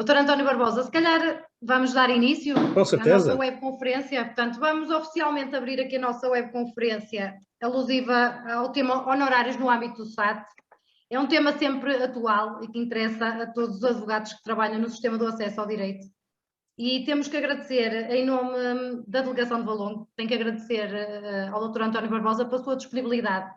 Doutor António Barbosa, se calhar vamos dar início à nossa webconferência. Portanto, vamos oficialmente abrir aqui a nossa webconferência alusiva ao tema honorários no âmbito do SAT. É um tema sempre atual e que interessa a todos os advogados que trabalham no sistema do acesso ao direito. E temos que agradecer, em nome da Delegação de Valongo, tenho que agradecer ao Dr. António Barbosa pela sua disponibilidade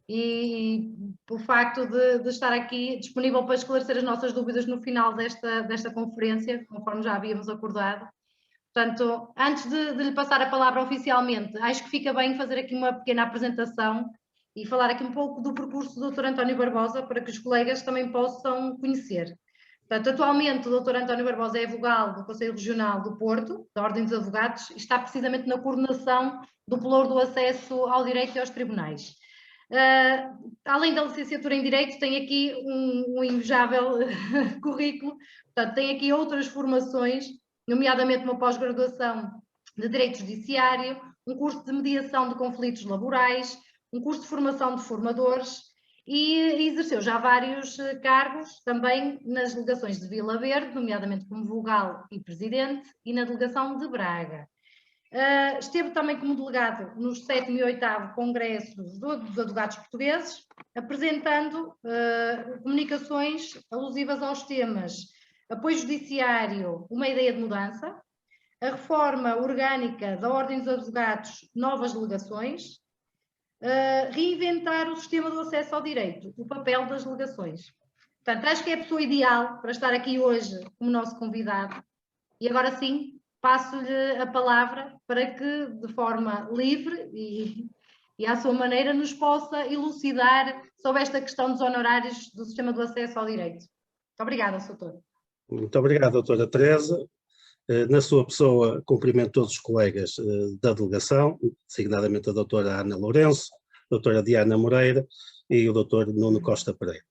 e pelo facto de estar aqui disponível para esclarecer as nossas dúvidas no final desta conferência, conforme já havíamos acordado. Portanto, antes de lhe passar a palavra oficialmente, acho que fica bem fazer aqui uma pequena apresentação e falar aqui um pouco do percurso do Dr. António Barbosa, para que os colegas também possam conhecer. Portanto, atualmente o Dr. António Barbosa é advogado do Conselho Regional do Porto, da Ordem dos Advogados, e está precisamente na coordenação do pelouro do acesso ao direito e aos tribunais. Além da licenciatura em Direito, tem aqui um invejável currículo, portanto, tem aqui outras formações, nomeadamente uma pós-graduação de Direito Judiciário, um curso de mediação de conflitos laborais, um curso de formação de formadores e exerceu já vários cargos também nas delegações de Vila Verde, nomeadamente como vogal e presidente, e na delegação de Braga. Esteve também como delegado nos 7º e 8º Congressos dos Advogados Portugueses, apresentando comunicações alusivas aos temas apoio judiciário, uma ideia de mudança, a reforma orgânica da Ordem dos Advogados, novas delegações, reinventar o sistema do acesso ao direito, o papel das delegações. Portanto, acho que é a pessoa ideal para estar aqui hoje como nosso convidado. E agora sim, passo-lhe a palavra para que, de forma livre e à sua maneira, nos possa elucidar sobre esta questão dos honorários do sistema do acesso ao direito. Muito obrigada, Sr. Doutor. Muito obrigado, doutora Teresa. Na sua pessoa, cumprimento todos os colegas da delegação, designadamente a doutora Ana Lourenço, a doutora Diana Moreira e o doutor Nuno Costa Pereira,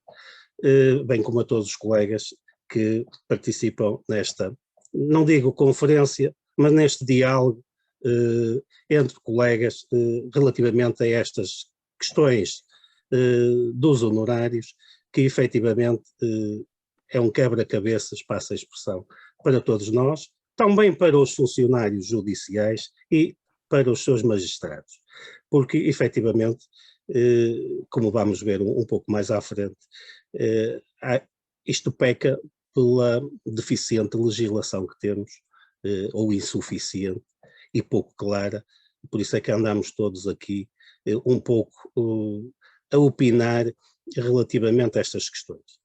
bem como a todos os colegas que participam nesta, não digo conferência, mas neste diálogo entre colegas relativamente a estas questões dos honorários, que efetivamente é um quebra-cabeças, passa a expressão, para todos nós, também para os funcionários judiciais e para os seus magistrados, porque efetivamente, como vamos ver um pouco mais à frente, isto peca pela deficiente legislação que temos, ou insuficiente e pouco clara, por isso é que andamos todos aqui um pouco a opinar relativamente a estas questões.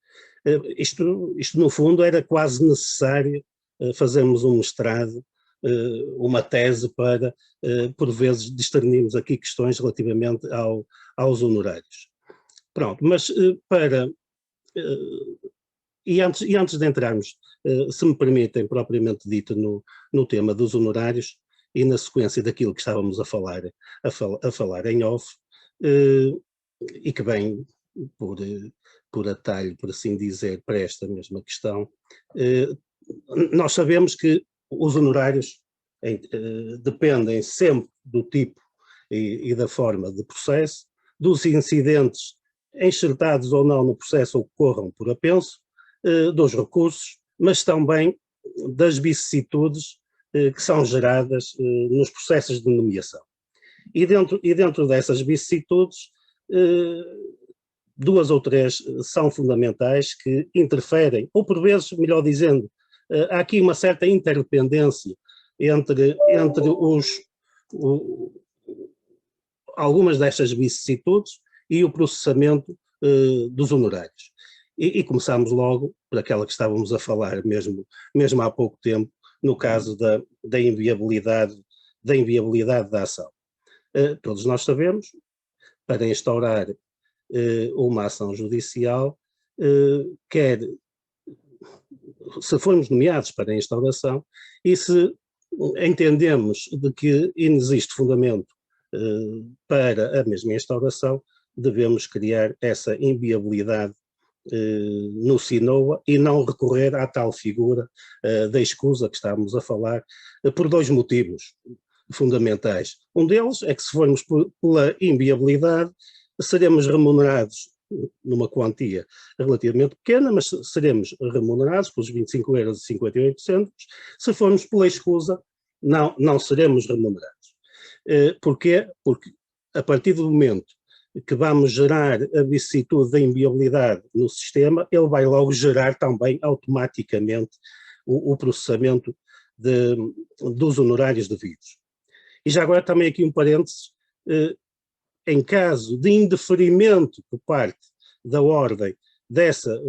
Isto no fundo era quase necessário fazermos um mestrado, uma tese para, por vezes, discernirmos aqui questões relativamente aos honorários. Pronto, mas e antes de entrarmos, se me permitem, propriamente dito, no tema dos honorários e na sequência daquilo que estávamos a falar em off, e que vem por atalho, por assim dizer, para esta mesma questão, nós sabemos que os honorários dependem sempre do tipo e da forma de processo, dos incidentes enxertados ou não no processo ou que corram por apenso, dos recursos, mas também das vicissitudes que são geradas nos processos de nomeação. E dentro dessas vicissitudes, duas ou três são fundamentais que interferem, ou por vezes, melhor dizendo, há aqui uma certa interdependência entre algumas destas vicissitudes e o processamento dos honorários. E começamos logo por aquela que estávamos a falar mesmo há pouco tempo, no caso da inviabilidade da ação. Todos nós sabemos, para instaurar uma ação judicial, quer se formos nomeados para a instauração e se entendemos de que inexiste fundamento para a mesma instauração, devemos criar essa inviabilidade no SINOA e não recorrer à tal figura da escusa que estávamos a falar, por dois motivos fundamentais. Um deles é que, se formos pela inviabilidade, seremos remunerados numa quantia relativamente pequena, mas seremos remunerados pelos 25,58 €. Se formos pela escusa, não seremos remunerados. Porquê? Porque a partir do momento que vamos gerar a vicissitude da inviabilidade no sistema, ele vai logo gerar também automaticamente o processamento dos honorários devidos. E já agora também aqui um parênteses, em caso de indeferimento por parte da ordem dessa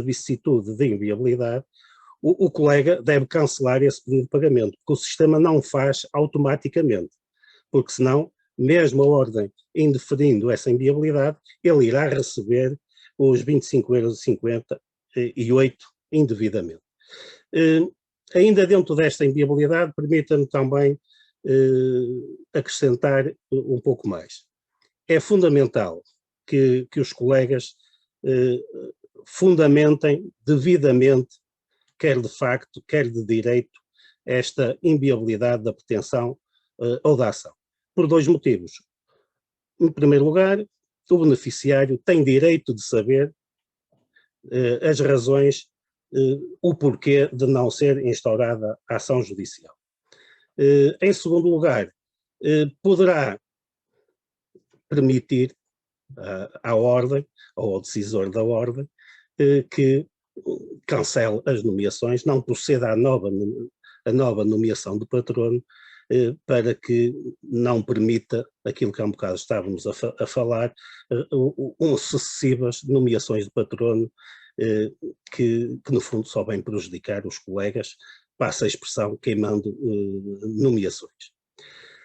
vicissitude de inviabilidade, o colega deve cancelar esse pedido de pagamento, porque o sistema não faz automaticamente, porque senão, mesmo a ordem indeferindo essa inviabilidade, ele irá receber os 25,58 € indevidamente. Ainda dentro desta inviabilidade, permita-me também acrescentar um pouco mais. É fundamental que os colegas fundamentem devidamente, quer de facto, quer de direito, esta inviabilidade da pretensão ou da ação, por dois motivos. Em primeiro lugar, o beneficiário tem direito de saber as razões, o porquê de não ser instaurada a ação judicial. Em segundo lugar, poderá permitir à ordem, ou ao decisor da ordem, que cancele as nomeações, não proceda à nova nomeação do patrono, para que não permita aquilo que há um bocado estávamos a falar, sucessivas nomeações de patrono, que no fundo só vêm prejudicar os colegas, passa a expressão, queimando nomeações.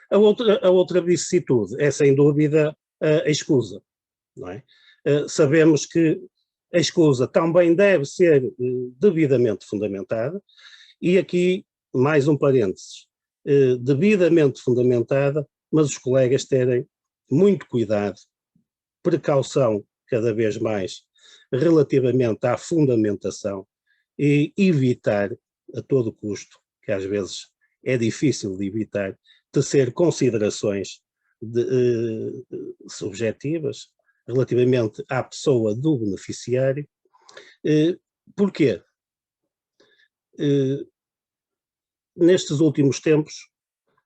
A outra vicissitude é, sem dúvida, a escusa, não é? Sabemos que a escusa também deve ser devidamente fundamentada, e aqui, mais um parênteses, devidamente fundamentada, mas os colegas terem muito cuidado, precaução cada vez mais relativamente à fundamentação, e evitar a todo custo, que às vezes é difícil de evitar, tecer considerações subjetivas relativamente à pessoa do beneficiário. Porquê? Nestes últimos tempos,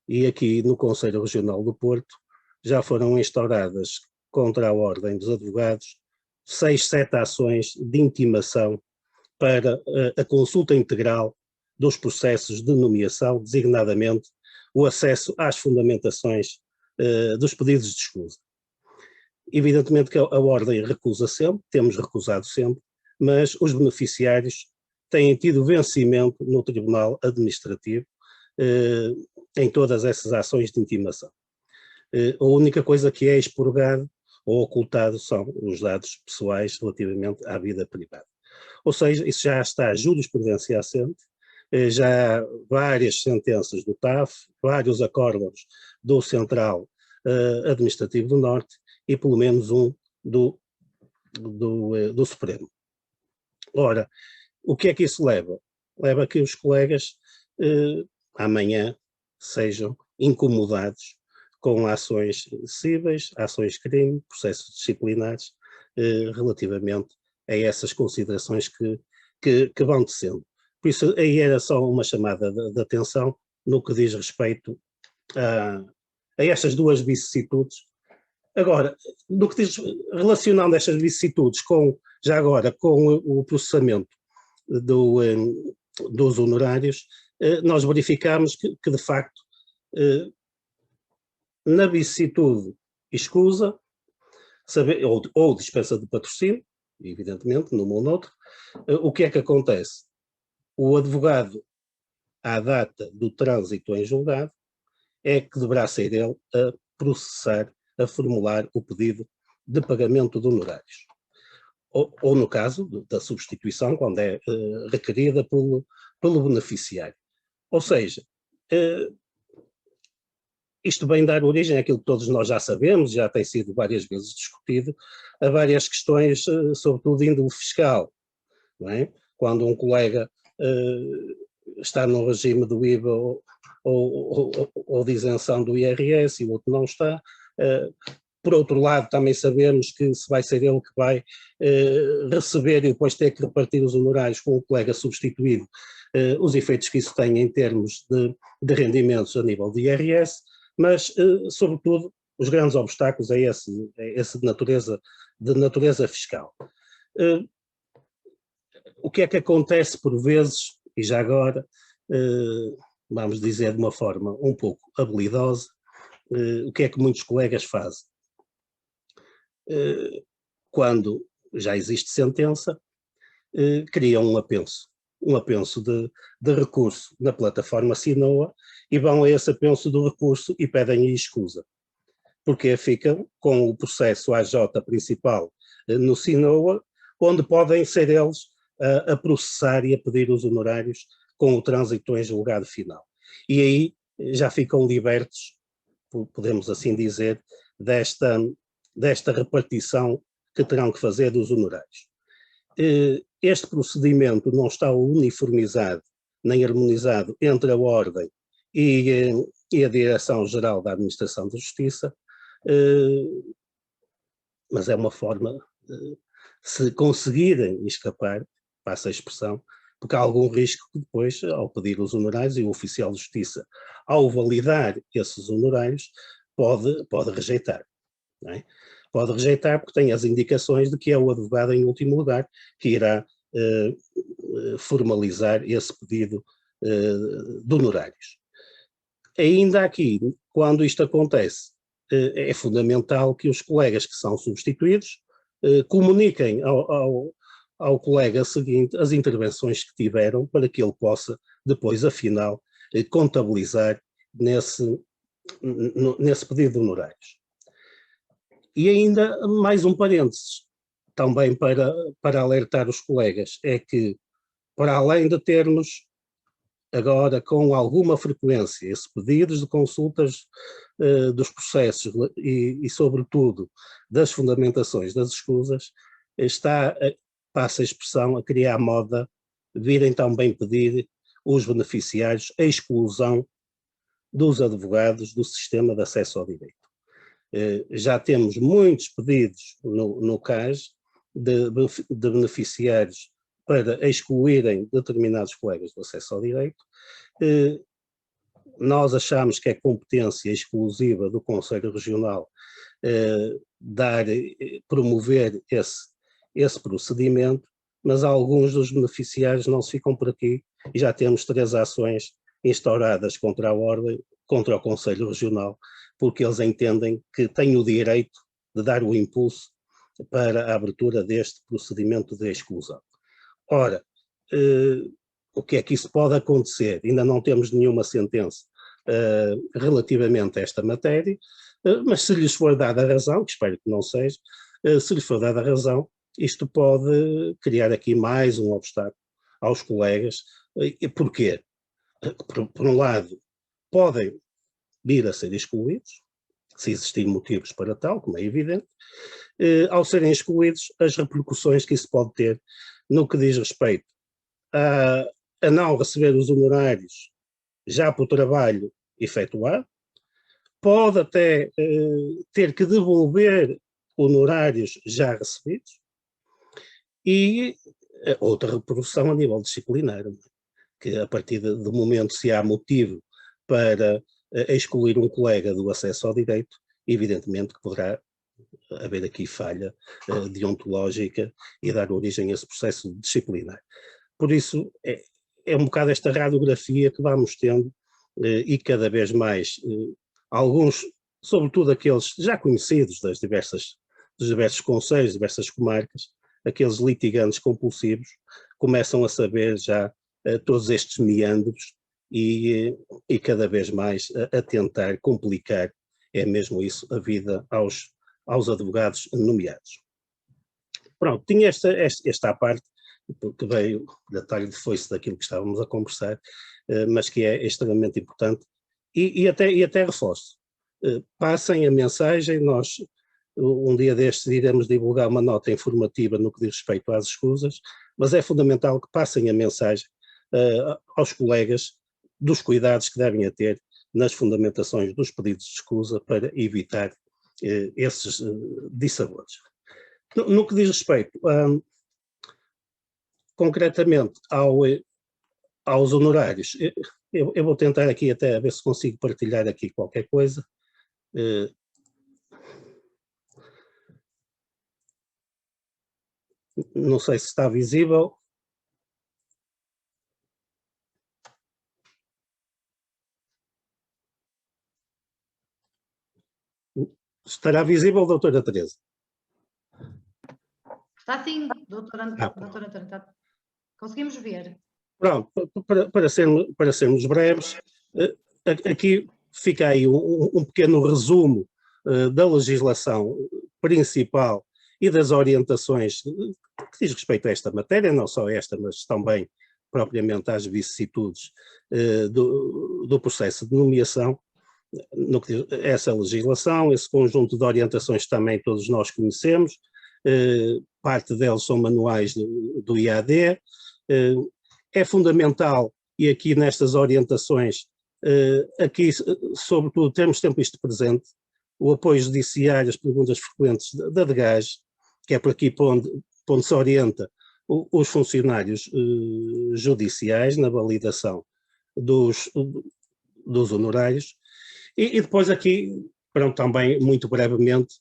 e aqui no Conselho Regional do Porto, já foram instauradas contra a Ordem dos Advogados 6, 7 ações de intimação para a consulta integral dos processos de nomeação, designadamente o acesso às fundamentações dos pedidos de escusa. Evidentemente que a Ordem recusa sempre, temos recusado sempre, mas os beneficiários têm tido vencimento no Tribunal Administrativo em todas essas ações de intimação. A única coisa que é expurgado ou ocultado são os dados pessoais relativamente à vida privada. Ou seja, isso já está jurisprudencia assente, já há várias sentenças do TAF, vários acórdãos do Central Administrativo do Norte e pelo menos um do Supremo. Ora, o que é que isso leva? Leva a que os colegas amanhã sejam incomodados com ações cíveis, ações de crime, processos disciplinares, relativamente a essas considerações que vão descendo. Por isso, aí era só uma chamada de atenção no que diz respeito a estas duas vicissitudes. Agora, no que diz, relacionando estas vicissitudes já agora com o processamento dos honorários, nós verificamos que de facto, na vicissitude escusa, ou dispensa de patrocínio, evidentemente, num ou noutro, o que é que acontece? O advogado, à data do trânsito em julgado, é que deverá ser ele a processar, a formular o pedido de pagamento de honorários. Ou no caso da substituição, quando é requerida pelo beneficiário. Ou seja, isto vem dar origem àquilo que todos nós já sabemos, já tem sido várias vezes discutido, a várias questões, sobretudo de índole fiscal, não é? Quando um colega está no regime do IVA ou de isenção do IRS e o outro não está, Por outro lado, também sabemos que se vai ser ele que vai receber e depois ter que repartir os honorários com o colega substituído, os efeitos que isso tem em termos de rendimentos a nível de IRS, mas, sobretudo, os grandes obstáculos é esse de natureza fiscal. O que é que acontece por vezes, e já agora, vamos dizer de uma forma um pouco habilidosa, o que é que muitos colegas fazem? Quando já existe sentença, criam um apenso de recurso na plataforma Sinoa e vão a esse apenso do recurso e pedem escusa. Porque ficam com o processo AJ principal no Sinoa, onde podem ser eles a processar e a pedir os honorários com o trânsito em julgado final. E aí já ficam libertos, podemos assim dizer, desta repartição que terão que fazer dos honorários. Este procedimento não está uniformizado nem harmonizado entre a Ordem e a Direção-Geral da Administração da Justiça, mas é uma forma, se conseguirem escapar, passa a expressão, porque há algum risco que depois, ao pedir os honorários, e o oficial de justiça, ao validar esses honorários, pode rejeitar. Não é? Pode rejeitar porque tem as indicações de que é o advogado em último lugar que irá formalizar esse pedido de honorários. Ainda aqui, quando isto acontece, é fundamental que os colegas que são substituídos comuniquem ao colega seguinte as intervenções que tiveram para que ele possa depois, afinal, contabilizar nesse pedido de honorários. E ainda mais um parênteses, também para alertar os colegas, é que para além de termos agora com alguma frequência esses pedidos de consultas dos processos e sobretudo das fundamentações das escusas, passa a expressão, a criar moda, virem também pedir os beneficiários a exclusão dos advogados do sistema de acesso ao direito. Já temos muitos pedidos no CAS de beneficiários para excluírem determinados colegas do acesso ao direito. Nós achamos que é competência exclusiva do Conselho Regional promover esse procedimento, mas alguns dos beneficiários não se ficam por aqui e já temos 3 ações instauradas contra a Ordem, contra o Conselho Regional, porque eles entendem que têm o direito de dar o impulso para a abertura deste procedimento de exclusão. Ora, o que é que isso pode acontecer? Ainda não temos nenhuma sentença relativamente a esta matéria, mas se lhes for dada a razão, que espero que não seja, se lhes for dada a razão, isto pode criar aqui mais um obstáculo aos colegas. E porquê? Por um lado, podem vir a ser excluídos, se existirem motivos para tal, como é evidente. Ao serem excluídos, as repercussões que isso pode ter no que diz respeito a não receber os honorários já por trabalho efetuado, pode até ter que devolver honorários já recebidos e outra repercussão a nível disciplinar, que a partir do momento se há motivo para excluir um colega do acesso ao direito, evidentemente que poderá haver aqui falha deontológica e dar origem a esse processo disciplinar. Por isso, é um bocado esta radiografia que vamos tendo e cada vez mais alguns, sobretudo aqueles já conhecidos dos diversos conselhos, diversas comarcas, aqueles litigantes compulsivos, começam a saber já todos estes meandros e cada vez mais a tentar complicar, é mesmo isso, a vida aos advogados nomeados. Pronto, tinha esta parte, que veio da talha de foice daquilo que estávamos a conversar, mas que é extremamente importante, e até reforço. Passem a mensagem, nós um dia destes iremos divulgar uma nota informativa no que diz respeito às escusas, mas é fundamental que passem a mensagem aos colegas dos cuidados que devem ter nas fundamentações dos pedidos de escusa para evitar esses dissabores. No que diz respeito, concretamente, aos honorários, eu vou tentar aqui até ver se consigo partilhar aqui qualquer coisa. Não sei se está visível. Estará visível, doutora Teresa? Está sim, doutora Antônia. Conseguimos ver. Pronto, para sermos breves, aqui fica aí um pequeno resumo da legislação principal e das orientações que diz respeito a esta matéria, não só esta, mas também propriamente às vicissitudes do processo de nomeação. No que diz essa legislação, esse conjunto de orientações também todos nós conhecemos, parte deles são manuais do IAD, é fundamental, e aqui nestas orientações, aqui sobretudo temos sempre isto presente, o apoio judiciário, as perguntas frequentes da DGAS, que é por aqui por onde se orienta os funcionários judiciais na validação dos honorários. E depois aqui, pronto, também muito brevemente,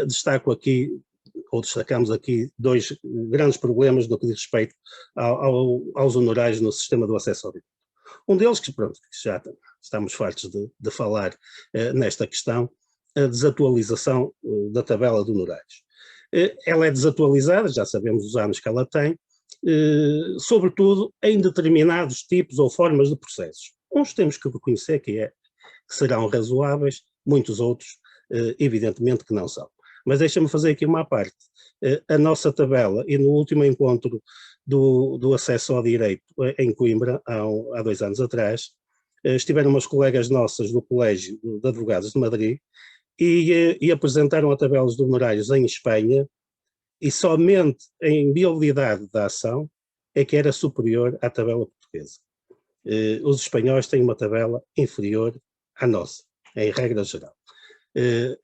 destacamos aqui dois grandes problemas no que diz respeito aos honorários no sistema do acesso ao direito. Um deles, que pronto, já estamos fartos de falar nesta questão, a desatualização da tabela de honorários. Ela é desatualizada, já sabemos os anos que ela tem, sobretudo em determinados tipos ou formas de processos. Uns temos que reconhecer que serão razoáveis, muitos outros, evidentemente que não são. Mas deixa-me fazer aqui uma parte. A nossa tabela, e no último encontro do acesso ao direito em Coimbra, há 2 anos atrás, estiveram umas colegas nossas do Colégio de Advogados de Madrid e apresentaram a tabelas de honorários em Espanha, e somente em viabilidade da ação é que era superior à tabela portuguesa. Os espanhóis têm uma tabela inferior à nossa, em regra geral.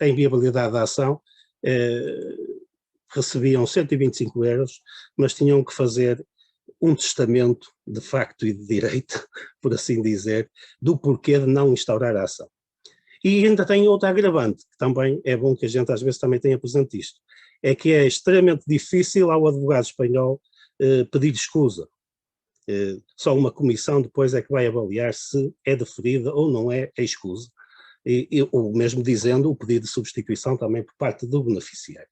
Em viabilidade da ação, recebiam 125 euros, mas tinham que fazer um testamento de facto e de direito, por assim dizer, do porquê de não instaurar a ação. E ainda tem outra agravante, que também é bom que a gente às vezes também tenha presente isto, é que é extremamente difícil ao advogado espanhol pedir escusa. Só uma comissão depois é que vai avaliar se é deferida ou não é a escusa, ou mesmo dizendo o pedido de substituição também por parte do beneficiário.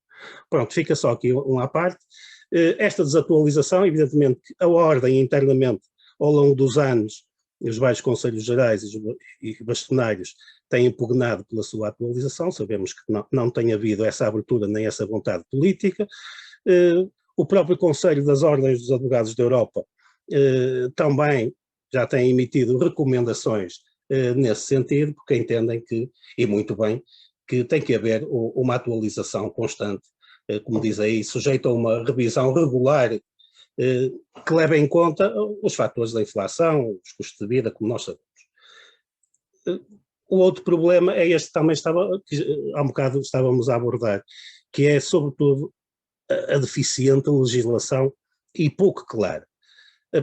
Pronto, fica só aqui uma à parte. Esta desatualização, evidentemente, a ordem internamente ao longo dos anos, os vários conselhos gerais e bastonários têm impugnado pela sua atualização, sabemos que não tem havido essa abertura nem essa vontade política. O próprio Conselho das Ordens dos Advogados da Europa também já tem emitido recomendações nesse sentido, porque entendem que, e muito bem, que tem que haver uma atualização constante, como diz aí, sujeita a uma revisão regular que leve em conta os fatores da inflação, os custos de vida, como nós sabemos. O outro problema é este que também que há um bocado estávamos a abordar, que é sobretudo a deficiente legislação e pouco clara.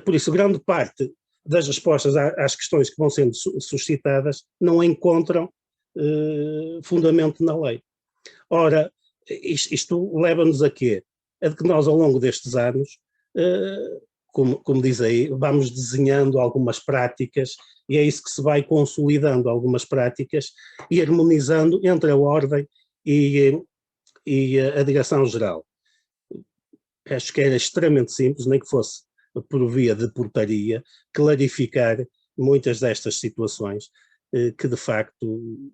Por isso, grande parte das respostas às questões que vão sendo suscitadas não encontram fundamento na lei. Ora, isto leva-nos a quê? A que nós, ao longo destes anos, como diz aí, vamos desenhando algumas práticas, e é isso que se vai consolidando, algumas práticas, e harmonizando entre a ordem e a direção-geral. Acho que era extremamente simples, nem que fosse por via de portaria, clarificar muitas destas situações que de facto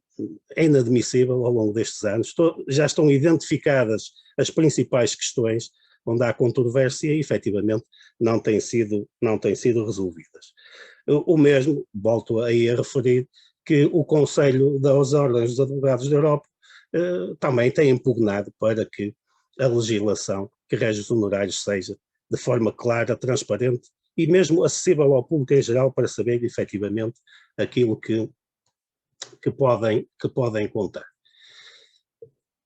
é inadmissível ao longo destes anos. Já estão identificadas as principais questões onde há controvérsia e efetivamente não têm sido resolvidas. O mesmo, volto aí a referir, que o Conselho das Ordens dos Advogados da Europa também tem impugnado para que a legislação que rege os honorários seja de forma clara, transparente e mesmo acessível ao público em geral para saber efetivamente aquilo que podem contar.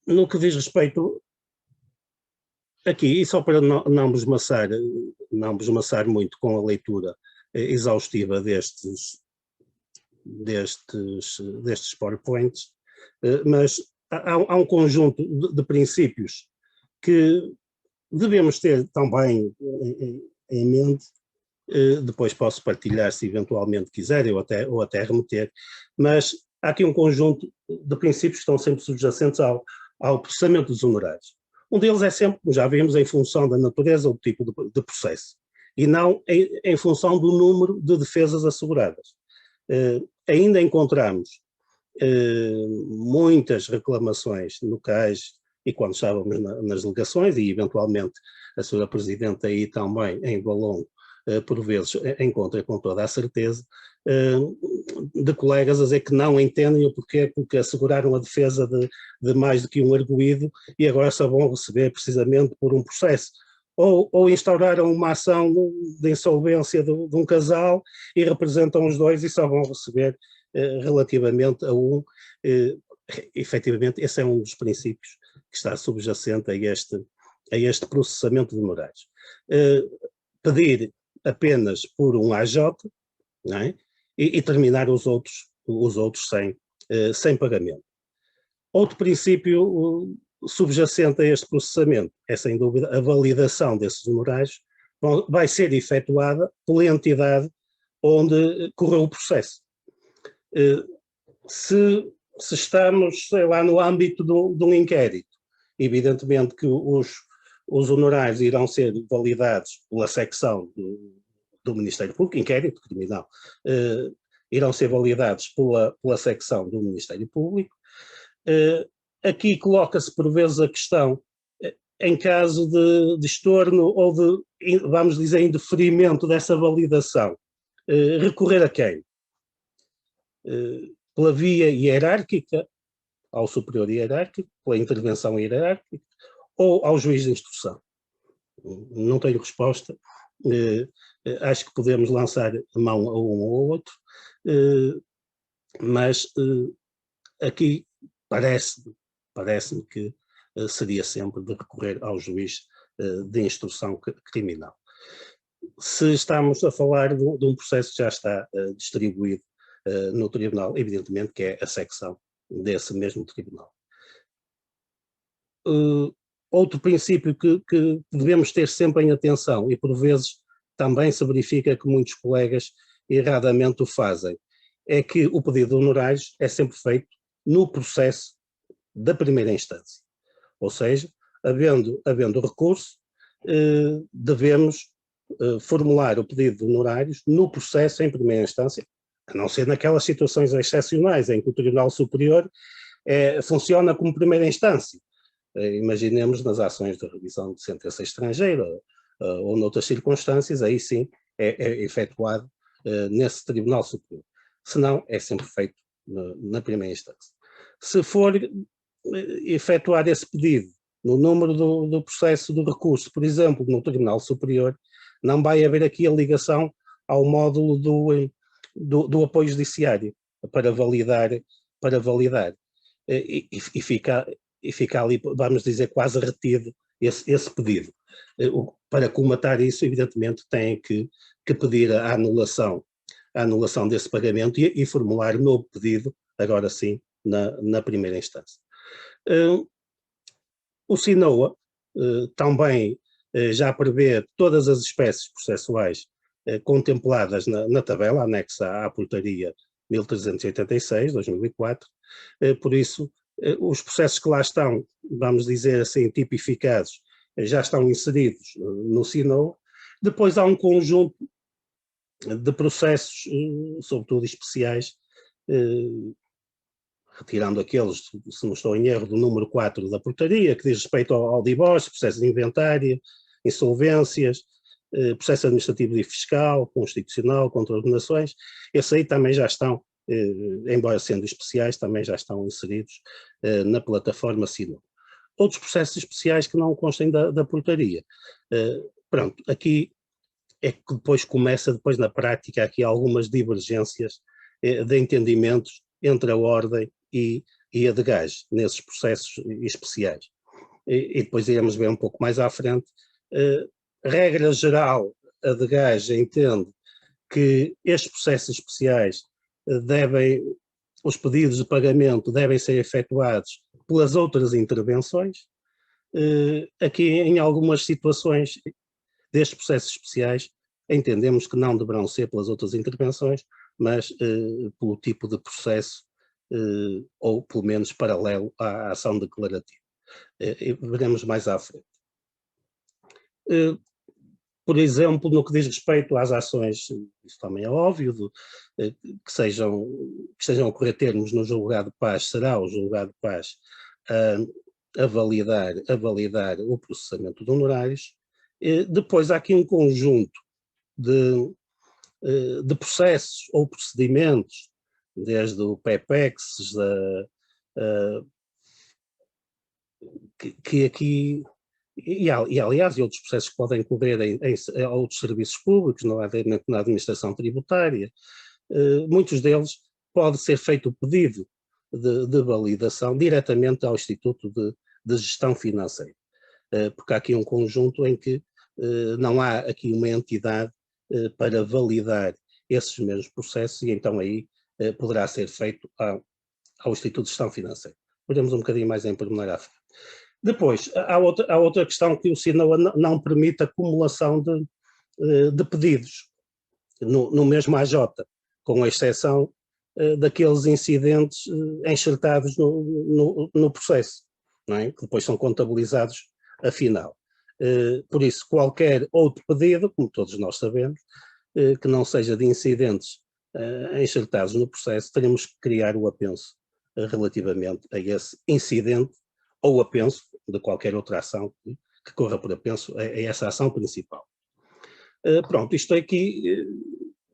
No que diz respeito aqui, e só para não vos maçar muito com a leitura exaustiva destes PowerPoints, mas há um conjunto de princípios que devemos ter também em mente. Depois posso partilhar se eventualmente quiserem ou até remeter, mas há aqui um conjunto de princípios que estão sempre subjacentes ao processamento dos honorários. Um deles é sempre, como já vimos, em função da natureza ou do tipo de processo, e não em função do número de defesas asseguradas. Ainda encontramos muitas reclamações locais, e quando estávamos nas delegações, e eventualmente a senhora Presidente aí também em Valongo, por vezes encontra com toda a certeza, de colegas a dizer que não entendem o porquê, porque asseguraram a defesa de mais do que um arguido e agora só vão receber precisamente por um processo. Ou instauraram uma ação de insolvência de um casal e representam os dois e só vão receber relativamente a um. Efetivamente, esse é um dos princípios que está subjacente a este processamento de honorários. Pedir apenas por um AJ, não é? E terminar os outros sem pagamento. Outro princípio subjacente a este processamento é, sem dúvida, a validação desses honorários vai ser efetuada pela entidade onde correu o processo. Se estamos, sei lá, no âmbito de um inquérito, evidentemente que os honorários irão ser validados pela secção do Ministério Público, inquérito criminal, irão ser validados pela secção do Ministério Público. Aqui coloca-se por vezes a questão, em caso de estorno ou de, vamos dizer, indeferimento dessa validação, recorrer a quem? Pela via hierárquica, ao superior hierárquico, pela intervenção hierárquica, ou ao juiz de instrução. Não tenho resposta, acho que podemos lançar a mão a um ou ao outro, mas aqui parece-me que seria sempre de recorrer ao juiz de instrução criminal. Se estamos a falar de um processo que já está distribuído no tribunal, evidentemente que é a secção desse mesmo tribunal. Outro princípio que devemos ter sempre em atenção, e por vezes também se verifica que muitos colegas erradamente o fazem, é que o pedido de honorários é sempre feito no processo da primeira instância. Ou seja, havendo recurso, devemos formular o pedido de honorários no processo em primeira instância, a não ser naquelas situações excepcionais em que o Tribunal Superior funciona como primeira instância. Imaginemos nas ações de revisão de sentença estrangeira ou noutras circunstâncias, aí sim é efetuado nesse Tribunal Superior. Senão, é sempre feito na primeira instância. Se for efetuar esse pedido no número do processo de recurso, por exemplo, no Tribunal Superior, não vai haver aqui a ligação ao módulo do apoio judiciário para validar e fica ali, vamos dizer, quase retido esse pedido. Para colmatar isso, evidentemente, tem que pedir a anulação desse pagamento e formular um novo pedido, agora sim, na primeira instância. O SINOA também já prevê todas as espécies processuais contempladas na tabela anexa à portaria 1386/2004, por isso os processos que lá estão, vamos dizer assim, tipificados, já estão inseridos no SINOA. Depois há um conjunto de processos, sobretudo especiais, retirando aqueles, se não estou em erro, do número 4 da portaria, que diz respeito ao divórcio, processo de inventário, insolvências, processo administrativo e fiscal, constitucional, contra ordenações, esses aí também já estão, embora sendo especiais, também já estão inseridos na plataforma SINOA. Outros processos especiais que não constem da portaria. Pronto, aqui é que depois começa, na prática, aqui algumas divergências de entendimentos entre a ordem e e a de gás nesses processos especiais. E depois iremos ver um pouco mais à frente. Regra geral, a de gás entende que estes processos especiais os pedidos de pagamento devem ser efetuados pelas outras intervenções. Aqui, em algumas situações destes processos especiais, entendemos que não deverão ser pelas outras intervenções, mas pelo tipo de processo, ou pelo menos paralelo à ação declarativa. Veremos mais à frente. Por exemplo, no que diz respeito às ações, isso também é óbvio, que sejam a ocorrer termos no julgado de paz, será o julgado de paz a validar o processamento de honorários. Depois há aqui um conjunto de processos ou procedimentos, desde o PEPEX, que aqui, e aliás, outros processos que podem correr em outros serviços públicos, nomeadamente na administração tributária, muitos deles pode ser feito o pedido de validação diretamente ao Instituto de Gestão Financeira, porque há aqui um conjunto em que não há aqui uma entidade para validar esses mesmos processos, e então aí poderá ser feito ao Instituto de Gestão Financeira. Veremos um bocadinho mais em pormenor à frente. Depois, há outra questão, que o SINOA não permite acumulação de pedidos no mesmo AJ, com exceção daqueles incidentes enxertados no processo, não é? Que depois são contabilizados a final. Por isso, qualquer outro pedido, como todos nós sabemos, que não seja de incidentes enxertados no processo, teremos que criar o apenso relativamente a esse incidente, ou apenso de qualquer outra ação que corra por apenso, é essa ação principal. Pronto, isto aqui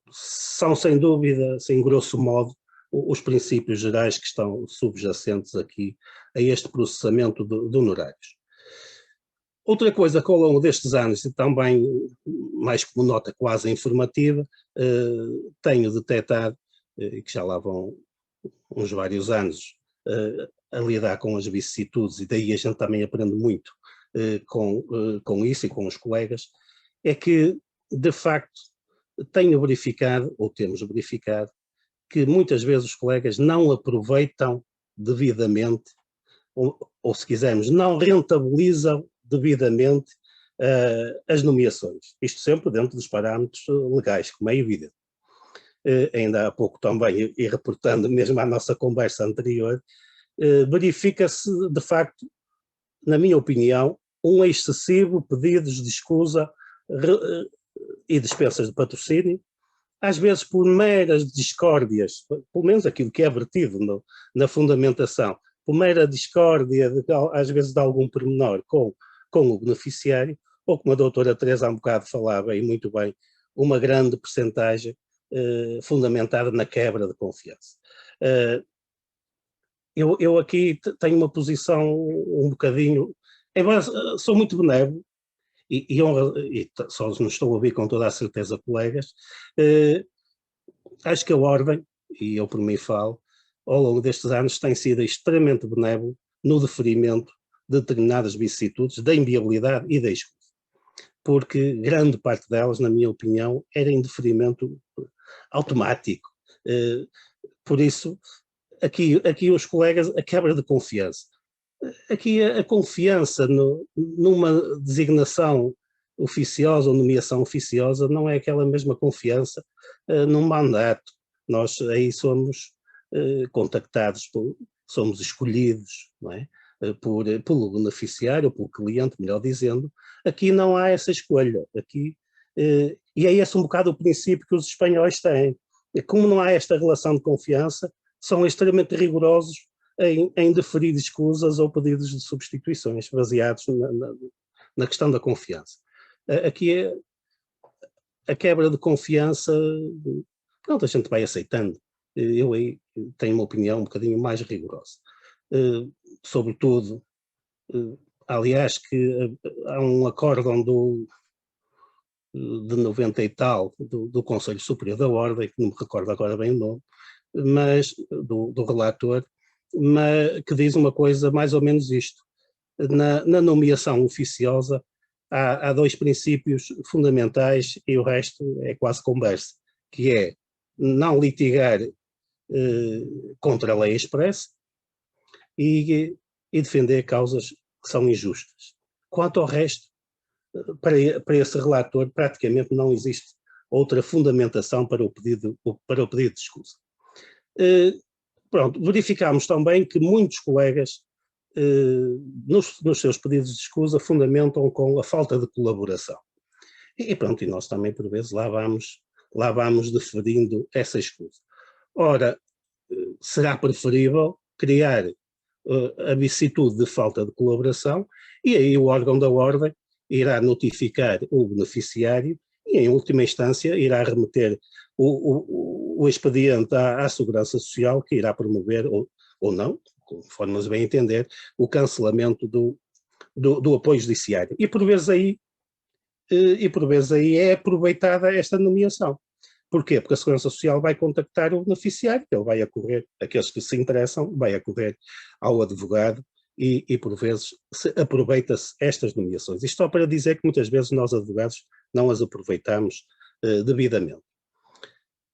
são sem dúvida, sem grosso modo, os princípios gerais que estão subjacentes aqui a este processamento de honorários. Outra coisa que ao longo destes anos, e também mais como nota quase informativa, tenho detectado, que já lá vão uns vários anos a lidar com as vicissitudes, e daí a gente também aprende muito com isso e com os colegas, é que, de facto, tenho verificado, ou temos verificado, que muitas vezes os colegas não aproveitam devidamente, ou se quisermos, não rentabilizam devidamente as nomeações. Isto sempre dentro dos parâmetros legais, como é evidente. Ainda há pouco também, e reportando mesmo à nossa conversa anterior, verifica-se, de facto, na minha opinião, um excessivo pedidos de escusa e dispensas de patrocínio, às vezes por meras discórdias, pelo menos aquilo que é vertido na fundamentação, por mera discórdia, às vezes de algum pormenor com o beneficiário, ou como a doutora Teresa há um bocado falava, e muito bem, uma grande percentagem fundamentada na quebra de confiança. Eu aqui tenho uma posição um bocadinho, embora sou muito benévolo, e só nos estou a ouvir com toda a certeza colegas, acho que a Ordem, e eu por mim falo, ao longo destes anos tem sido extremamente benévolo no deferimento de determinadas vicissitudes, da inviabilidade e da escusa, porque grande parte delas, na minha opinião, era em deferimento automático. Por isso, aqui os colegas, a quebra de confiança. Aqui a confiança numa designação oficiosa ou nomeação oficiosa não é aquela mesma confiança num mandato. Nós aí somos contactados, somos escolhidos, não é? Pelo beneficiário, ou pelo cliente, melhor dizendo. Aqui não há essa escolha. Aqui, e é esse um bocado o princípio que os espanhóis têm. Como não há esta relação de confiança, são extremamente rigorosos em deferir escusas ou pedidos de substituições baseados na questão da confiança. Aqui a quebra de confiança, pronto, a gente vai aceitando. Eu aí tenho uma opinião um bocadinho mais rigorosa. Sobretudo, aliás, que há um acórdão de 90 e tal, do Conselho Superior da Ordem, que não me recordo agora bem o nome, mas do relator, que diz uma coisa mais ou menos isto. Na nomeação oficiosa há 2 princípios fundamentais e o resto é quase conversa, que é não litigar contra a lei expressa e defender causas que são injustas. Quanto ao resto, para esse relator praticamente não existe outra fundamentação para o pedido de escusa. Pronto, verificámos também que muitos colegas nos seus pedidos de escusa fundamentam com a falta de colaboração. E pronto, e nós também por vezes lá vamos deferindo essa escusa. Ora, será preferível criar a vicissitude de falta de colaboração e aí o órgão da ordem irá notificar o beneficiário e em última instância irá remeter o expediente à Segurança Social, que irá promover ou não, conforme nos bem entender, o cancelamento do apoio judiciário. E por vezes aí é aproveitada esta nomeação. Porquê? Porque a Segurança Social vai contactar o beneficiário, ele vai acorrer, aqueles que se interessam, vai acorrer ao advogado e por vezes aproveita-se estas nomeações. Isto só para dizer que muitas vezes nós advogados não as aproveitamos devidamente.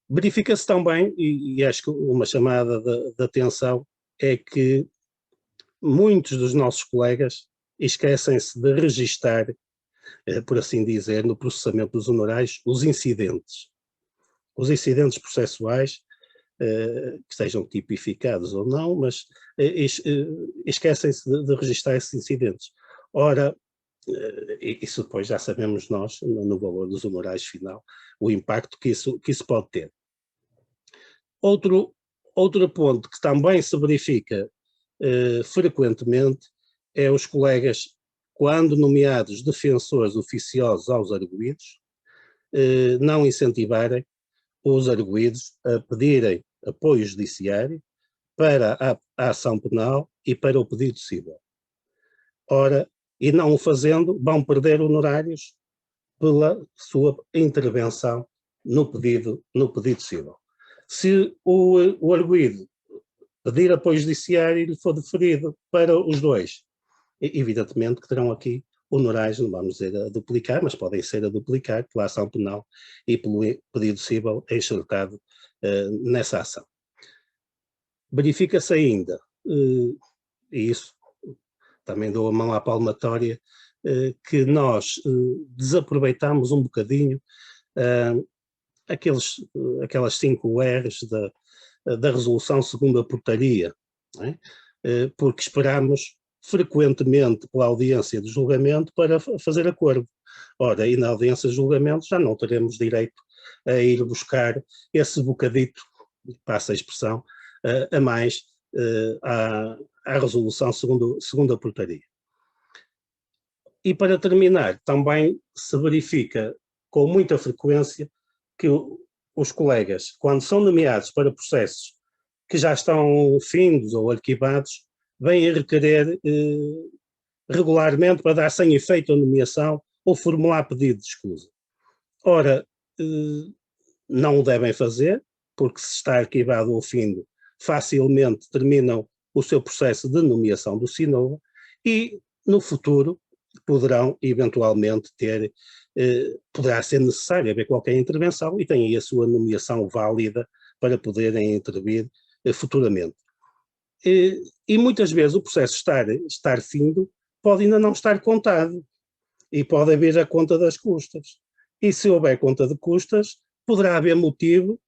Verifica-se também, e acho que uma chamada de atenção, é que muitos dos nossos colegas esquecem-se de registar, por assim dizer, no processamento dos honorários, os incidentes processuais, que sejam tipificados ou não, mas esquecem-se de registar esses incidentes. Ora, isso depois já sabemos nós, no valor dos honorários final, o impacto que isso pode ter. Outro ponto que também se verifica frequentemente é os colegas, quando nomeados defensores oficiosos aos arguidos, não incentivarem os arguidos a pedirem apoio judiciário para a ação penal e para o pedido civil. Ora, e não o fazendo, vão perder honorários pela sua intervenção no pedido civil. Se o arguido pedir apoio judiciário e lhe for deferido para os dois, evidentemente que terão aqui honorários, não vamos dizer a duplicar, mas podem ser a duplicar pela ação penal e pelo pedido civil enxertado nessa ação. Verifica-se ainda, e isso também dou a mão à palmatória, que nós desaproveitamos um bocadinho aquelas 5 R's da resolução segundo a portaria, não é? Porque esperamos frequentemente pela audiência de julgamento para fazer acordo. Ora, e na audiência de julgamento já não teremos direito a ir buscar esse bocadito, passa a expressão, a mais à resolução segundo a portaria. E para terminar, também se verifica com muita frequência que os colegas, quando são nomeados para processos que já estão findos ou arquivados, vêm a requerer regularmente para dar sem efeito a nomeação ou formular pedido de escusa. Ora, não o devem fazer, porque se está arquivado ou findo, facilmente terminam o seu processo de nomeação do SINOVA e no futuro poderão eventualmente poderá ser necessário haver qualquer intervenção e têm aí a sua nomeação válida para poderem intervir futuramente. E muitas vezes o processo estar findo pode ainda não estar contado e pode haver a conta das custas. E se houver conta de custas, poderá haver motivo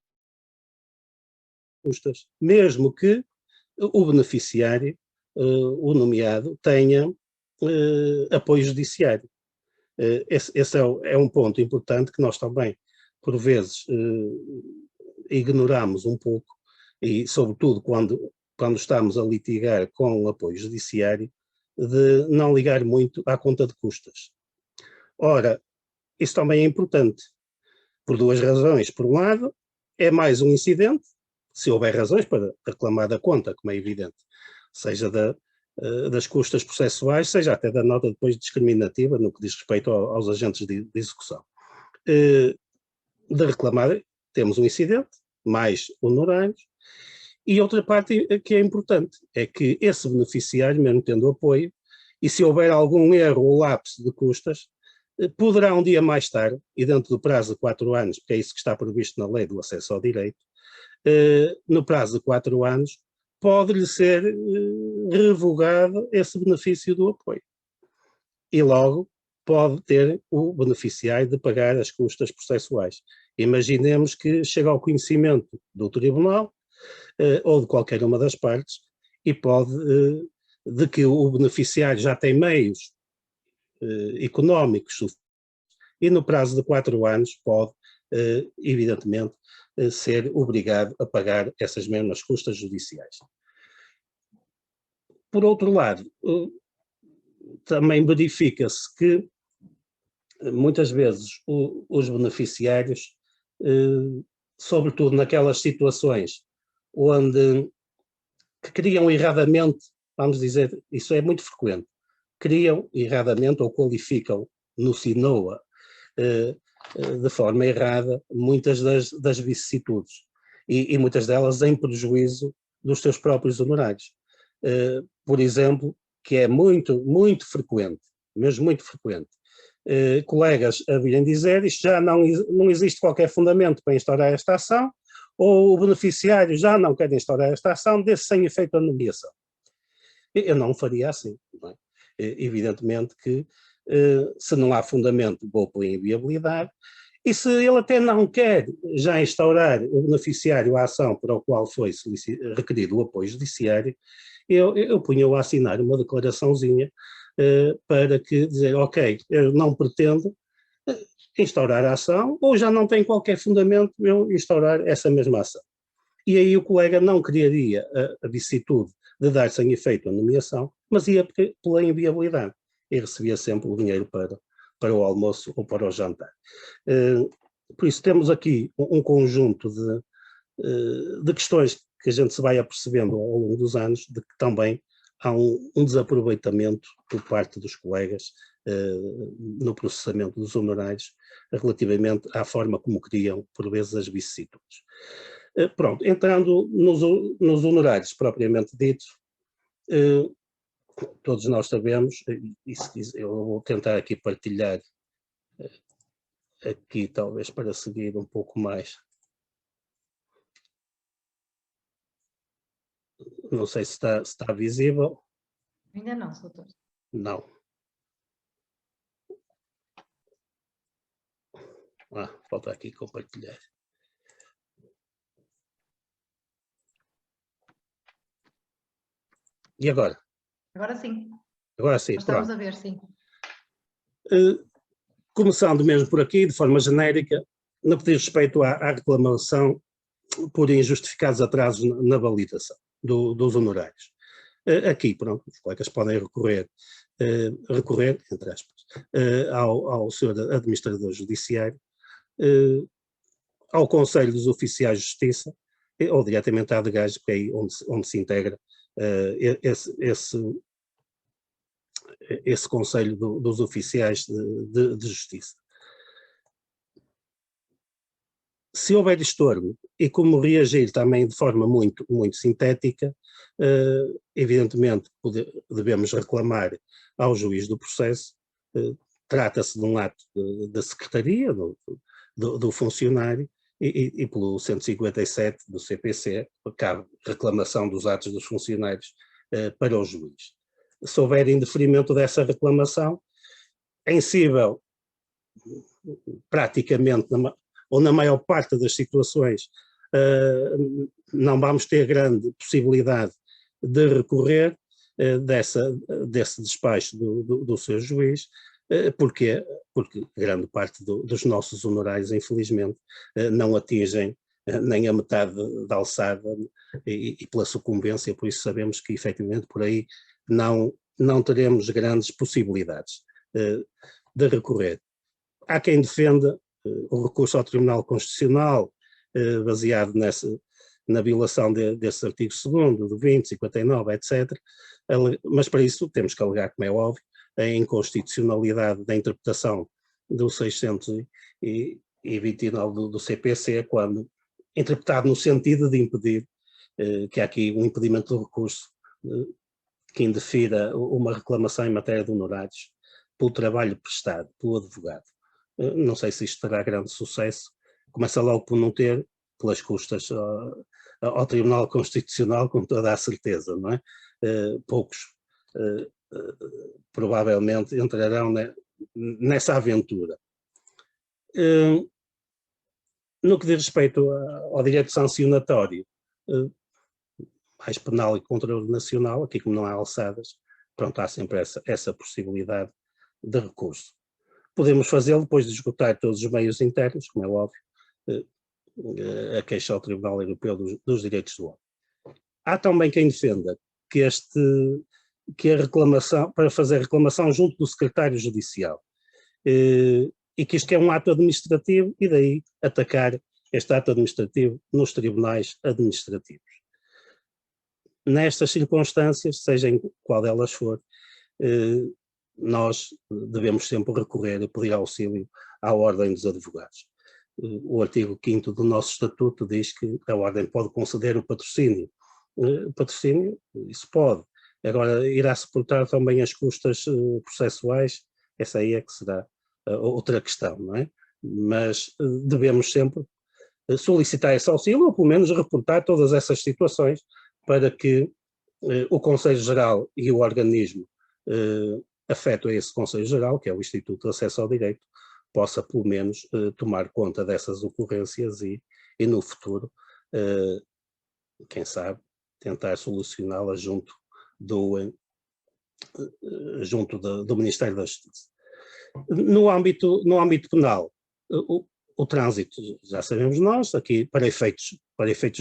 custas, mesmo que o beneficiário, o nomeado, tenha apoio judiciário. Esse é um ponto importante que nós também, por vezes, ignoramos um pouco, e sobretudo quando estamos a litigar com o apoio judiciário, de não ligar muito à conta de custas. Ora, isso também é importante, por 2 razões. Por um lado, é mais um incidente, se houver razões para reclamar da conta, como é evidente, seja das custas processuais, seja até da nota depois discriminativa, no que diz respeito aos agentes de execução. De reclamar, temos um incidente, mais honorários, E outra parte que é importante é que esse beneficiário, mesmo tendo apoio, e se houver algum erro ou lapso de custas, poderá um dia mais tarde, e dentro do prazo de 4 anos, porque é isso que está previsto na lei do acesso ao direito, no prazo de 4 anos, pode-lhe ser revogado esse benefício do apoio. E logo pode ter o beneficiário de pagar as custas processuais. Imaginemos que chega ao conhecimento do tribunal ou de qualquer uma das partes e pode, de que o beneficiário já tem meios económicos e no prazo de 4 anos pode, evidentemente, ser obrigado a pagar essas mesmas custas judiciais. Por outro lado, também verifica-se que muitas vezes os beneficiários, sobretudo naquelas situações onde que criam erradamente, vamos dizer, isso é muito frequente, criam erradamente ou qualificam no SINOA de forma errada muitas das vicissitudes e muitas delas em prejuízo dos seus próprios honorários. Por exemplo, que é muito, muito frequente, mesmo muito frequente, colegas a virem dizer isto já não existe qualquer fundamento para instaurar esta ação, ou o beneficiário já não quer instaurar esta ação, desse sem efeito a nomeação. Eu não faria assim, não é? Evidentemente que se não há fundamento vou pela inviabilidade, e se ele até não quer já instaurar o beneficiário a ação para o qual foi requerido o apoio judiciário, eu punha-o a assinar uma declaraçãozinha para que dizer, ok, eu não pretendo instaurar a ação, ou já não tem qualquer fundamento eu instaurar essa mesma ação. E aí o colega não criaria a vicissitude de dar sem efeito a nomeação, mas ia pela inviabilidade e recebia sempre o dinheiro para o almoço ou para o jantar. Por isso temos aqui um conjunto de questões que a gente se vai apercebendo ao longo dos anos, de que também há um desaproveitamento por parte dos colegas no processamento dos honorários relativamente à forma como criam, por vezes, as vicissitudes. Pronto, entrando nos honorários propriamente ditos, todos nós sabemos, eu vou tentar aqui partilhar aqui talvez para seguir um pouco mais. Não sei se está visível. Ainda não, doutor. Não. Falta aqui compartilhar. E agora? Agora sim. Agora sim, estamos a ver, sim. Começando mesmo por aqui, de forma genérica, no que diz respeito à reclamação por injustificados atrasos na validação dos honorários. Aqui, pronto, os colegas podem recorrer, entre aspas, ao Sr. Administrador Judiciário, ao Conselho dos Oficiais de Justiça, ou diretamente à ADGAJ, que é aí onde se integra esse Conselho dos Oficiais de Justiça. Se houver estorvo e como reagir também de forma muito, muito sintética, evidentemente devemos reclamar ao juiz do processo, trata-se de um ato da Secretaria, do funcionário, e pelo 157 do CPC, cabe reclamação dos atos dos funcionários para o juiz. Se houver indeferimento dessa reclamação, é insível praticamente, ou na maior parte das situações, não vamos ter grande possibilidade de recorrer desse despacho do seu juiz. Porquê? Porque grande parte dos nossos honorários, infelizmente, não atingem nem a metade da alçada e pela sucumbência, por isso sabemos que efetivamente por aí não teremos grandes possibilidades de recorrer. Há quem defenda o recurso ao Tribunal Constitucional baseado na violação desse artigo 2º, do 20, 59, etc. Mas para isso temos que alegar, como é óbvio, a inconstitucionalidade da interpretação do 629 do CPC, quando interpretado no sentido de impedir que há aqui um impedimento de recurso que indefira uma reclamação em matéria de honorários pelo trabalho prestado pelo advogado. Não sei se isto terá grande sucesso, começa logo por não ter, pelas custas ao Tribunal Constitucional, com toda a certeza, não é? Poucos provavelmente entrarão nessa aventura. No que diz respeito ao direito sancionatório, mais penal e controle nacional, aqui como não há alçadas, pronto, há sempre essa possibilidade de recurso. Podemos fazê-lo depois de esgotar todos os meios internos, como é óbvio, a queixa ao Tribunal Europeu dos Direitos do Homem. Há também quem defenda que a reclamação, para fazer reclamação junto do secretário judicial, e que isto é um ato administrativo, e daí atacar este ato administrativo nos tribunais administrativos. Nestas circunstâncias, seja em qual delas for, nós devemos sempre recorrer e pedir auxílio à Ordem dos Advogados. O artigo 5º do nosso Estatuto diz que a Ordem pode conceder o patrocínio. O patrocínio, isso pode. Agora, irá suportar também as custas processuais, essa aí é que será outra questão, não é? Mas devemos sempre solicitar esse auxílio, ou pelo menos reportar todas essas situações, para que o Conselho Geral e o organismo afeto a esse Conselho Geral, que é o Instituto de Acesso ao Direito, possa pelo menos tomar conta dessas ocorrências e no futuro, quem sabe, tentar solucioná-las junto do Ministério da Justiça. No âmbito penal, o trânsito, já sabemos nós, aqui para efeitos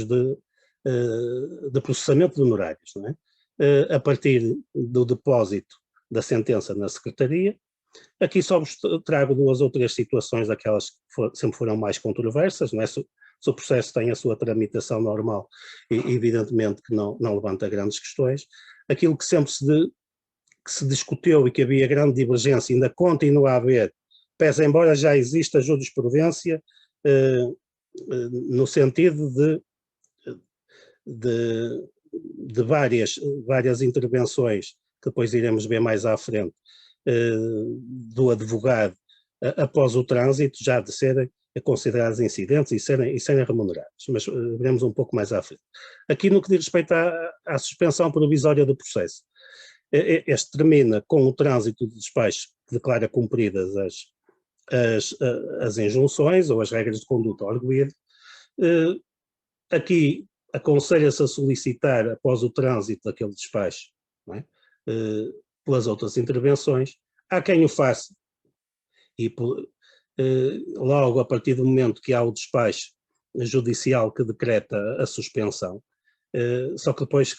de processamento de honorários, não é? A partir do depósito da sentença na Secretaria. Aqui só vos trago 2 ou 3 situações daquelas que sempre foram mais controversas, não é? Se o processo tem a sua tramitação normal, e evidentemente que não levanta grandes questões. Aquilo que sempre se discutiu e que havia grande divergência, ainda continua a haver, pese embora já exista jurisprudência, no sentido de várias intervenções, que depois iremos ver mais à frente, do advogado após o trânsito, já de serem considerados incidentes e serem remunerados, mas veremos um pouco mais à frente. Aqui no que diz respeito à suspensão provisória do processo, este termina com o trânsito de despacho que declara cumpridas as injunções ou as regras de conduta arguída. Aqui aconselha-se a solicitar, após o trânsito daquele despacho, não é? Pelas outras intervenções. Há quem o faça e logo a partir do momento que há o despacho judicial que decreta a suspensão, só que depois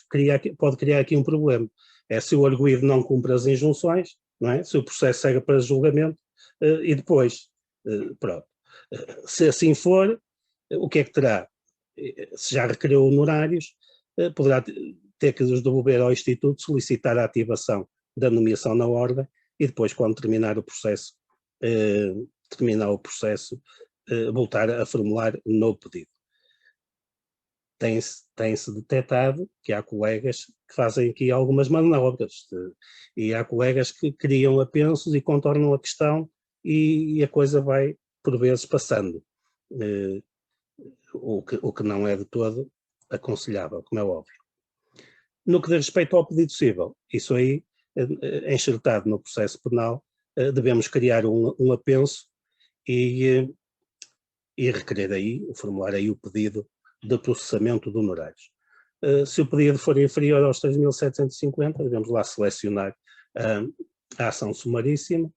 pode criar aqui um problema. Se o arguido não cumpre as injunções, não é? Se o processo segue para julgamento, e depois, pronto. Se assim for, o que é que terá? Se já requereu honorários, poderá ter que os devolver ao Instituto, solicitar a ativação da nomeação na ordem e depois, quando terminar o processo, voltar a formular um novo pedido. Tem-se detectado que há colegas que fazem aqui algumas manobras e há colegas que criam apensos e contornam a questão e a coisa vai, por vezes, passando. O que não é de todo aconselhável, como é óbvio. No que diz respeito ao pedido cível, isso aí, enxertado no processo penal, devemos criar um apenso e requerer aí, formular aí o pedido de processamento de honorários. Se o pedido for inferior aos 3.750, devemos lá selecionar a ação sumaríssima.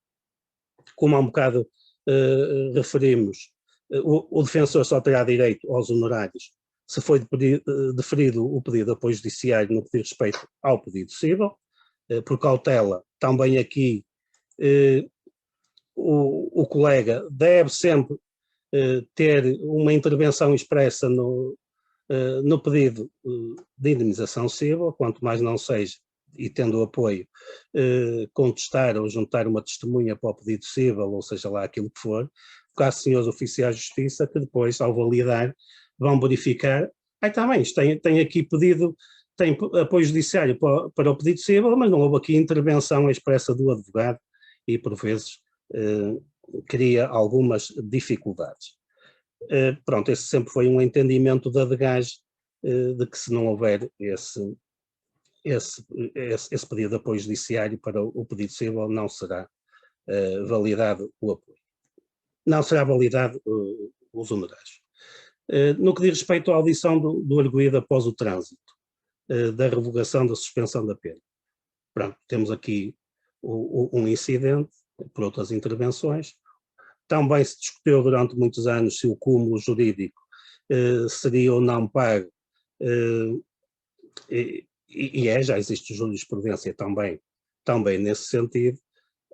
Como há um bocado referimos, o defensor só terá direito aos honorários se foi deferido o pedido de apoio judiciário no que diz respeito ao pedido cível. Por cautela, também aqui o colega deve sempre ter uma intervenção expressa no pedido de indemnização cível, quanto mais não seja, e tendo o apoio, contestar ou juntar uma testemunha para o pedido cível, ou seja lá aquilo que for, porque há senhores oficiais de justiça que depois, ao validar, vão verificar, também, isto tem aqui pedido, tem apoio judiciário para o pedido civil, mas não houve aqui intervenção expressa do advogado e, por vezes, cria algumas dificuldades. Pronto, esse sempre foi um entendimento da DGAS, de que se não houver esse pedido de apoio judiciário para o pedido civil, não será validado o apoio. Não será validado os honorários. No que diz respeito à audição do arguido após o trânsito, da revogação da suspensão da pena. Pronto, temos aqui um incidente, por outras intervenções. Também se discutiu durante muitos anos se o cúmulo jurídico seria ou não pago, já existe jurisprudência também nesse sentido,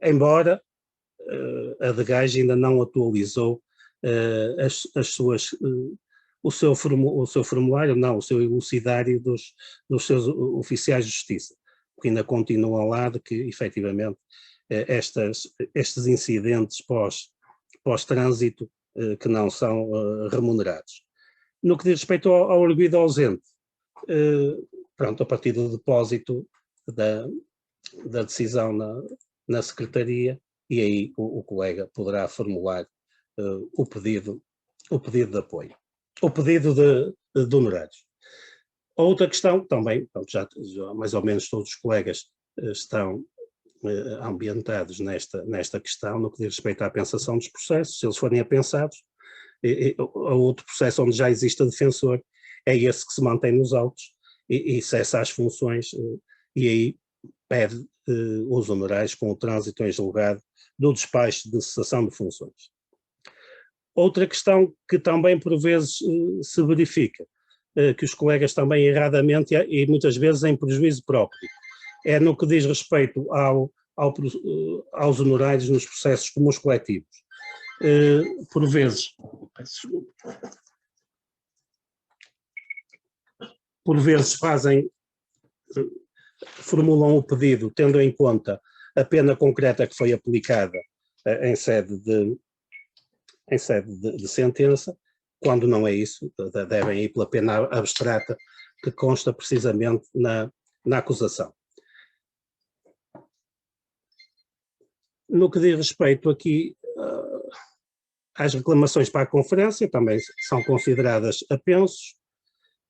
embora a DGAS ainda não atualizou o seu formulário, não, o seu elucidário dos seus oficiais de justiça, porque ainda continuam lá de que, efetivamente, estes incidentes pós-trânsito que não são remunerados. No que diz respeito ao arguido ausente, pronto, a partir do depósito da decisão na Secretaria, e aí o colega poderá formular o pedido de apoio, o pedido de honorários. Outra questão também, pronto, já mais ou menos todos os colegas estão ambientados nesta questão, no que diz respeito à pensação dos processos, se eles forem apensados, outro processo onde já existe a defensor, é esse que se mantém nos autos e cessa as funções, e aí pede os honorários com o trânsito em julgado do despacho de cessação de funções. Outra questão que também por vezes se verifica, que os colegas também erradamente e muitas vezes em prejuízo próprio, é no que diz respeito aos honorários nos processos comuns coletivos. Por vezes formulam o pedido tendo em conta a pena concreta que foi aplicada em sede de sentença, quando não é isso, devem ir pela pena abstrata que consta precisamente na acusação. No que diz respeito aqui às reclamações para a conferência, também são consideradas apensos,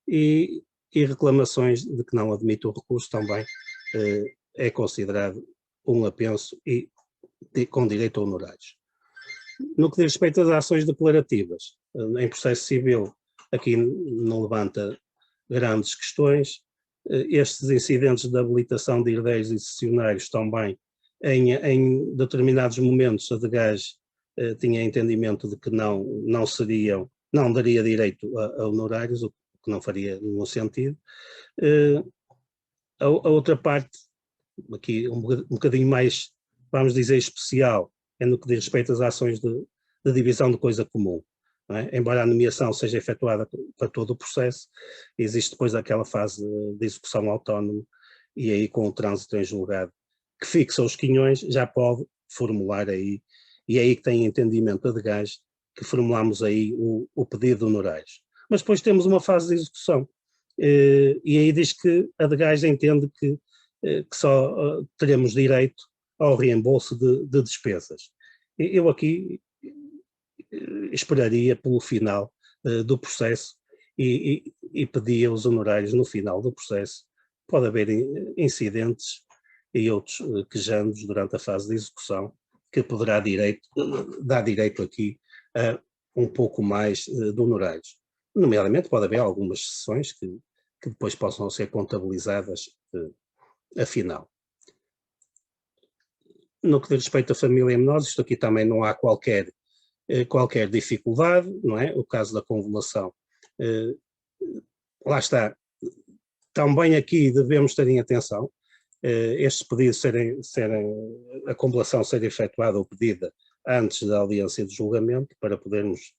e reclamações de que não admite o recurso também é considerado um apenso e com direito a honorários. No que diz respeito às ações declarativas, em processo civil, aqui não levanta grandes questões. Estes incidentes de habilitação de herdeiros e cessionários também, em determinados momentos, a DGAS tinha entendimento de que não daria direito a honorários, o que não faria nenhum sentido. A outra parte, aqui um bocadinho mais, vamos dizer, especial, é no que diz respeito às ações de divisão de coisa comum. Não é? Embora a nomeação seja efetuada para todo o processo, existe depois aquela fase de execução autónoma, e aí com o trânsito em julgado, que fixa os quinhões, já pode formular aí, e é aí que tem entendimento a DGAS, que formulamos aí o pedido de honorários. Mas depois temos uma fase de execução, e aí diz que a DGAS entende que só teremos direito ao reembolso de despesas. Eu aqui esperaria pelo final do processo e pedia os honorários no final do processo. Pode haver incidentes e outros quejandos durante a fase de execução que poderá dar direito aqui a um pouco mais de honorários. Nomeadamente pode haver algumas sessões que depois possam ser contabilizadas afinal. No que diz respeito à família em menores, isto aqui também não há qualquer dificuldade, não é? O caso da convolução, lá está, também aqui devemos ter em atenção, estes pedidos a convolução ser efetuada ou pedida antes da audiência de julgamento, para podermos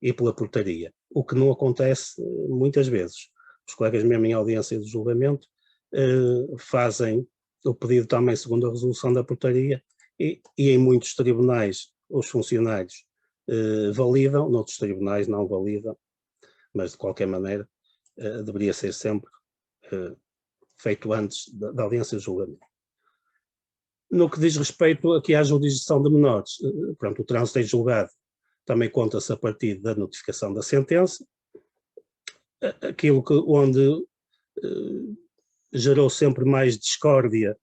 ir pela portaria, o que não acontece muitas vezes. Os colegas mesmo em audiência de julgamento fazem o pedido também segundo a resolução da portaria, e em muitos tribunais os funcionários validam, noutros tribunais não validam, mas de qualquer maneira deveria ser sempre feito antes da audiência de julgamento. No que diz respeito aqui à jurisdição de menores, pronto, o trânsito em julgado também conta-se a partir da notificação da sentença. Aquilo onde gerou sempre mais discórdia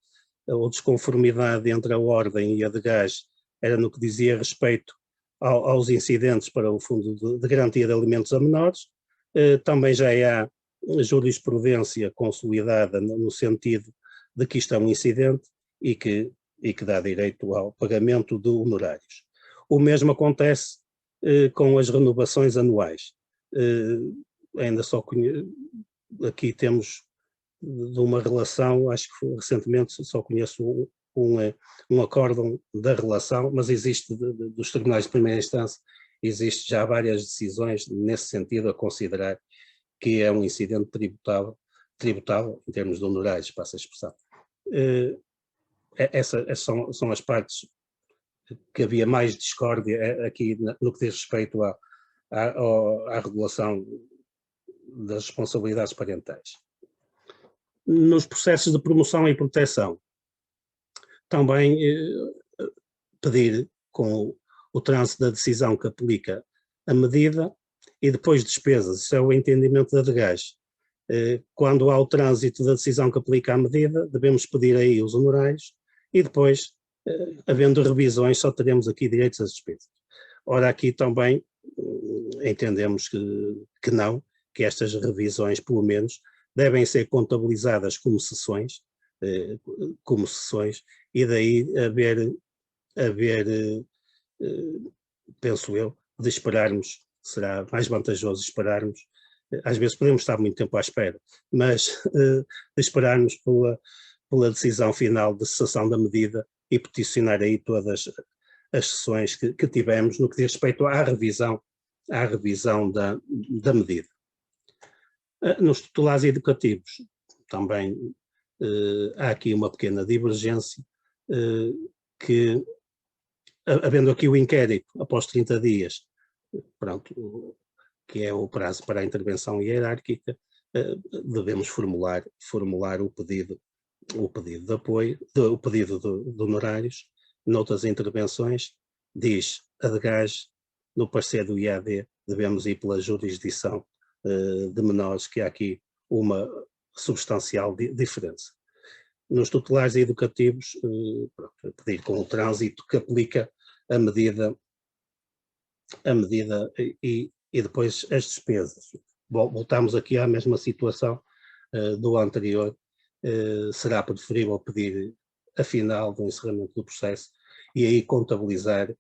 ou desconformidade entre a Ordem e a DGAS era no que dizia respeito aos incidentes para o Fundo de Garantia de Alimentos a Menores. Também já há jurisprudência consolidada no sentido de que isto é um incidente e que dá direito ao pagamento de honorários. O mesmo acontece com as renovações anuais. Ainda só aqui temos de uma relação, acho que recentemente só conheço um acórdão da relação, mas existe dos tribunais de primeira instância, existe já várias decisões nesse sentido a considerar que é um incidente tributável em termos de honorários, passa a expressão. Essas são as partes que havia mais discórdia aqui no que diz respeito à regulação das responsabilidades parentais. Nos processos de promoção e proteção, também pedir com o trânsito da decisão que aplica a medida e depois despesas, isso é o entendimento da DGAS. Quando há o trânsito da decisão que aplica a medida, devemos pedir aí os honorários e depois, havendo revisões, só teremos aqui direitos às despesas. Ora, aqui também entendemos que não, que estas revisões, pelo menos, devem ser contabilizadas como sessões, e daí haver, penso eu, de esperarmos, será mais vantajoso esperarmos, às vezes podemos estar muito tempo à espera, mas de esperarmos pela decisão final de cessação da medida e peticionar aí todas as sessões que tivemos no que diz respeito à revisão da medida. Nos titulares educativos também há aqui uma pequena divergência que, havendo aqui o inquérito após 30 dias, pronto, que é o prazo para a intervenção hierárquica, devemos formular o pedido de apoio, o pedido de honorários. Noutras intervenções, diz a DGAS, no parecer do IAD, devemos ir pela jurisdição de menores, que há aqui uma substancial diferença. Nos tutelares educativos, pedir com o trânsito que aplica a medida e depois as despesas. Voltamos aqui à mesma situação do anterior. Será preferível pedir a final do encerramento do processo e aí contabilizar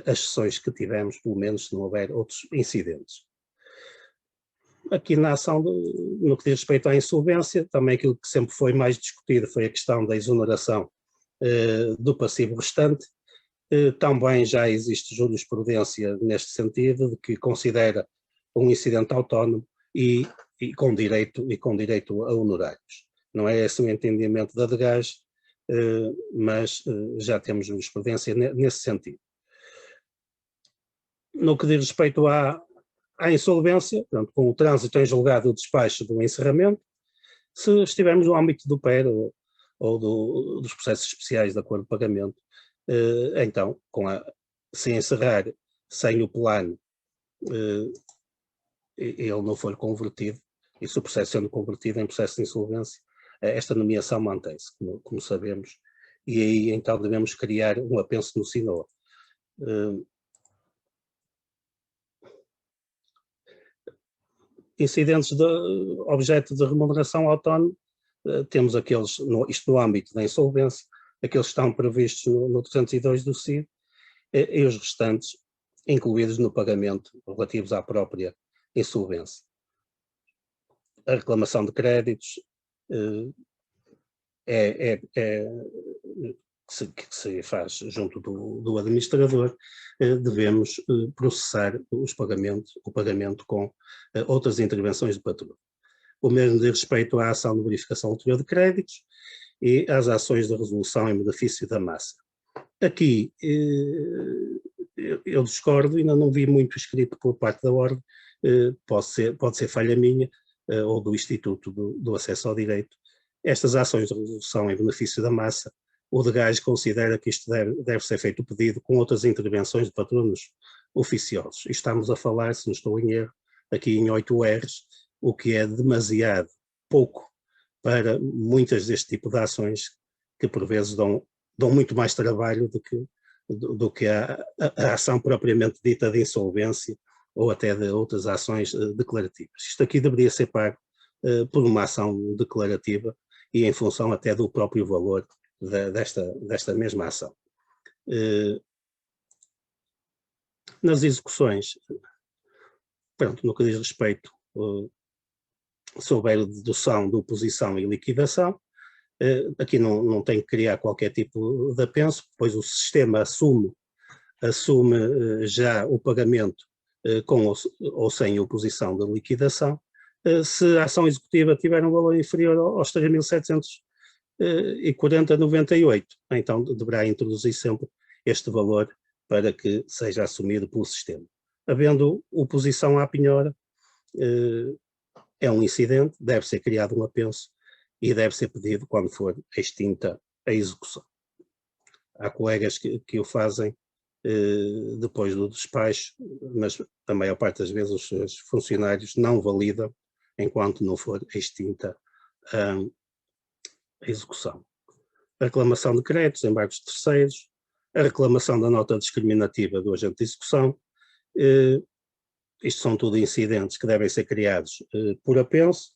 as sessões que tivemos, pelo menos se não houver outros incidentes. Aqui na ação, no que diz respeito à insolvência, também aquilo que sempre foi mais discutido foi a questão da exoneração do passivo restante. Também já existe jurisprudência neste sentido, de que considera um incidente autónomo e com direito a honorários. Não é esse o entendimento da DGAS, mas já temos jurisprudência nesse sentido. No que diz respeito à insolvência, portanto, com o trânsito em julgado o despacho do encerramento, se estivermos no âmbito do PER ou dos processos especiais de acordo de pagamento, então, se encerrar sem o plano, ele não for convertido, e se o processo sendo convertido em processo de insolvência, esta nomeação mantém-se, como sabemos, e aí então devemos criar um apenso no SINOA. Incidentes de objeto de remuneração autónoma, temos aqueles, isto no âmbito da insolvência, aqueles que estão previstos no 302 do CID, e os restantes incluídos no pagamento relativos à própria insolvência. A reclamação de créditos que se faz junto do administrador, devemos processar o pagamento com outras intervenções do patrão. O mesmo diz respeito à ação de verificação ulterior de créditos e às ações de resolução em benefício da massa. Aqui eu discordo, ainda não vi muito escrito por parte da Ordem, pode ser falha minha, ou do Instituto do Acesso ao Direito, estas ações de resolução em benefício da massa, o DGAS considera que isto deve ser feito o pedido com outras intervenções de patronos oficiosos. E estamos a falar, se não estou em erro, aqui em 8 R's, o que é demasiado pouco para muitas deste tipo de ações que por vezes dão muito mais trabalho do que a ação propriamente dita de insolvência ou até de outras ações declarativas. Isto aqui deveria ser pago por uma ação declarativa e em função até do próprio valor desta mesma ação. Nas execuções, pronto, no que diz respeito, se houver dedução de oposição e liquidação, aqui não tem que criar qualquer tipo de apenso, pois o sistema assume já o pagamento com ou sem oposição da liquidação, se a ação executiva tiver um valor inferior aos 3.740,98, então deverá introduzir sempre este valor para que seja assumido pelo sistema. Havendo oposição à penhora, é um incidente, deve ser criado um apenso e deve ser pedido quando for extinta a execução. Há colegas que o fazem depois do despacho, mas a maior parte das vezes os seus funcionários não validam enquanto não for extinta a execução. A reclamação de créditos, embargos de terceiros, a reclamação da nota discriminativa do agente de execução, isto são tudo incidentes que devem ser criados por apenso.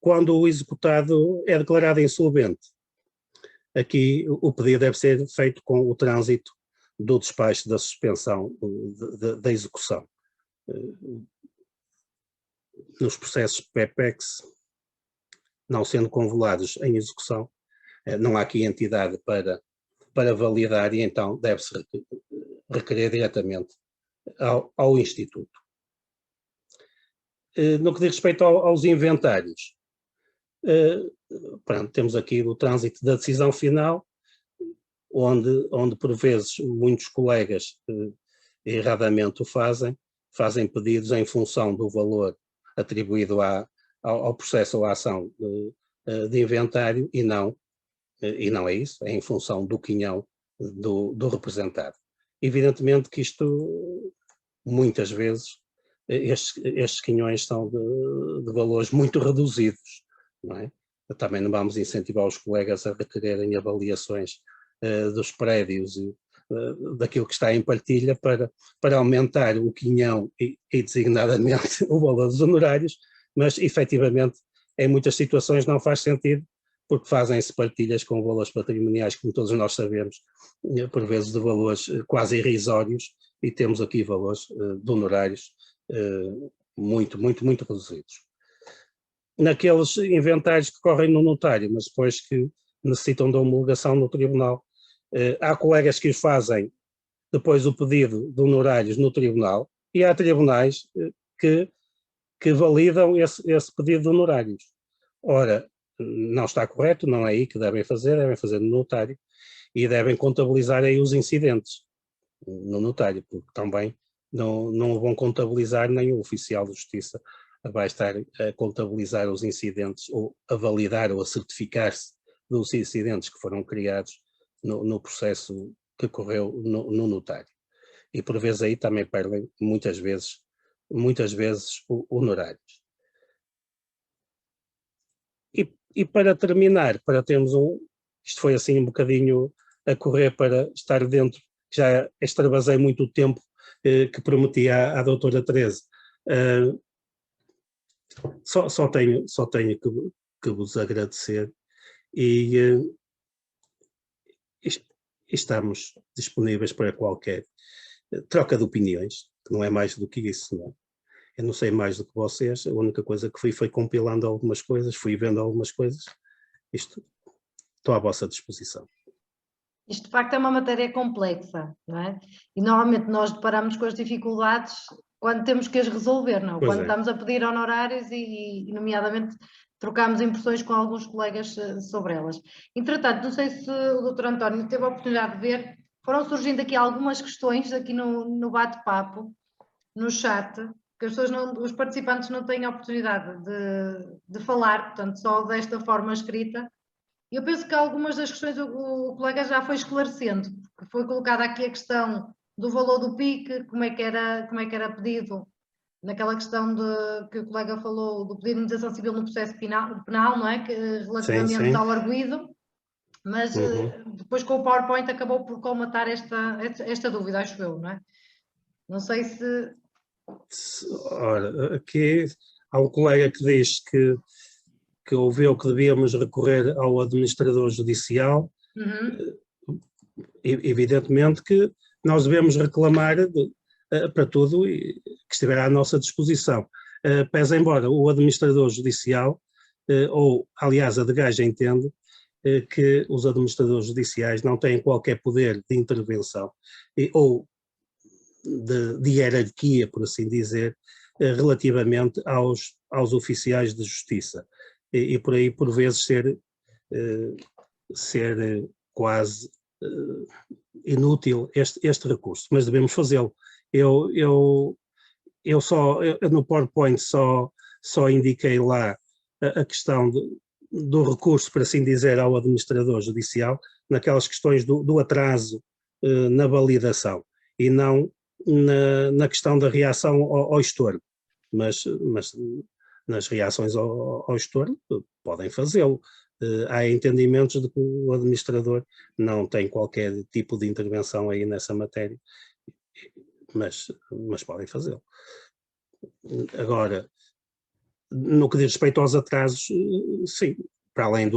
Quando o executado é declarado insolvente, aqui o pedido deve ser feito com o trânsito do despacho da suspensão da execução. Nos processos PEPEX, não sendo convolados em execução, não há aqui entidade para validar e então deve-se requerer diretamente ao Instituto. No que diz respeito aos inventários, pronto, temos aqui o trânsito da decisão final, onde por vezes muitos colegas erradamente o fazem pedidos em função do valor atribuído ao processo ou à ação de inventário e não é isso, é em função do quinhão do representado. Evidentemente que isto, muitas vezes, estes quinhões são de valores muito reduzidos, não é? Também não vamos incentivar os colegas a requererem avaliações dos prédios e daquilo que está em partilha para aumentar o quinhão e designadamente o valor dos honorários, mas efetivamente em muitas situações não faz sentido, porque fazem-se partilhas com valores patrimoniais, como todos nós sabemos, por vezes de valores quase irrisórios, e temos aqui valores de honorários muito reduzidos. Naqueles inventários que correm no notário, mas depois que necessitam de homologação no tribunal, há colegas que fazem depois o pedido de honorários no tribunal e há tribunais que validam esse pedido de honorários. Ora, não está correto, não é aí que devem fazer no notário e devem contabilizar aí os incidentes no notário, porque também não vão contabilizar, nem o oficial de justiça vai estar a contabilizar os incidentes ou a validar ou a certificar-se dos incidentes que foram criados no processo que correu no notário. E por vezes aí também perdem muitas vezes honorários. E para terminar, para termos isto foi assim um bocadinho a correr para estar dentro, já extravasei muito o tempo que prometi à doutora Teresa. Só tenho que vos agradecer e estamos disponíveis para qualquer troca de opiniões, que não é mais do que isso, não é? Eu não sei mais do que vocês, a única coisa que foi compilando algumas coisas, fui vendo algumas coisas, estou à vossa disposição. Isto de facto é uma matéria complexa, não é? E normalmente nós deparamos com as dificuldades quando temos que as resolver, não? Quando estamos a pedir honorários e nomeadamente trocamos impressões com alguns colegas sobre elas. Entretanto, não sei se o Dr. António teve a oportunidade de ver, foram surgindo aqui algumas questões aqui no bate-papo, no chat, que as pessoas os participantes não têm a oportunidade de falar, portanto, só desta forma escrita. Eu penso que algumas das questões o colega já foi esclarecendo, porque foi colocada aqui a questão do valor do PIC, como é que era pedido, naquela questão que o colega falou do pedido de indenização civil no processo penal, não é? Relativamente ao arguido, mas depois com o PowerPoint acabou por colmatar esta dúvida, acho eu, não é? Não sei se... Ora, aqui há um colega que diz que ouviu que devíamos recorrer ao administrador judicial. Evidentemente que nós devemos reclamar para tudo que estiver à nossa disposição. Pese embora o administrador judicial, ou aliás a DGAJ entende, que os administradores judiciais não têm qualquer poder de intervenção ou de hierarquia, por assim dizer, relativamente aos oficiais de justiça. E por aí, por vezes, ser quase inútil este recurso, mas devemos fazê-lo. Eu no PowerPoint só indiquei lá a questão do recurso, por assim dizer, ao administrador judicial, naquelas questões do atraso na validação, e não na questão da reação ao estorno, mas nas reações ao estorno podem fazê-lo. Há entendimentos de que o administrador não tem qualquer tipo de intervenção aí nessa matéria, mas podem fazê-lo. Agora, no que diz respeito aos atrasos, sim, para além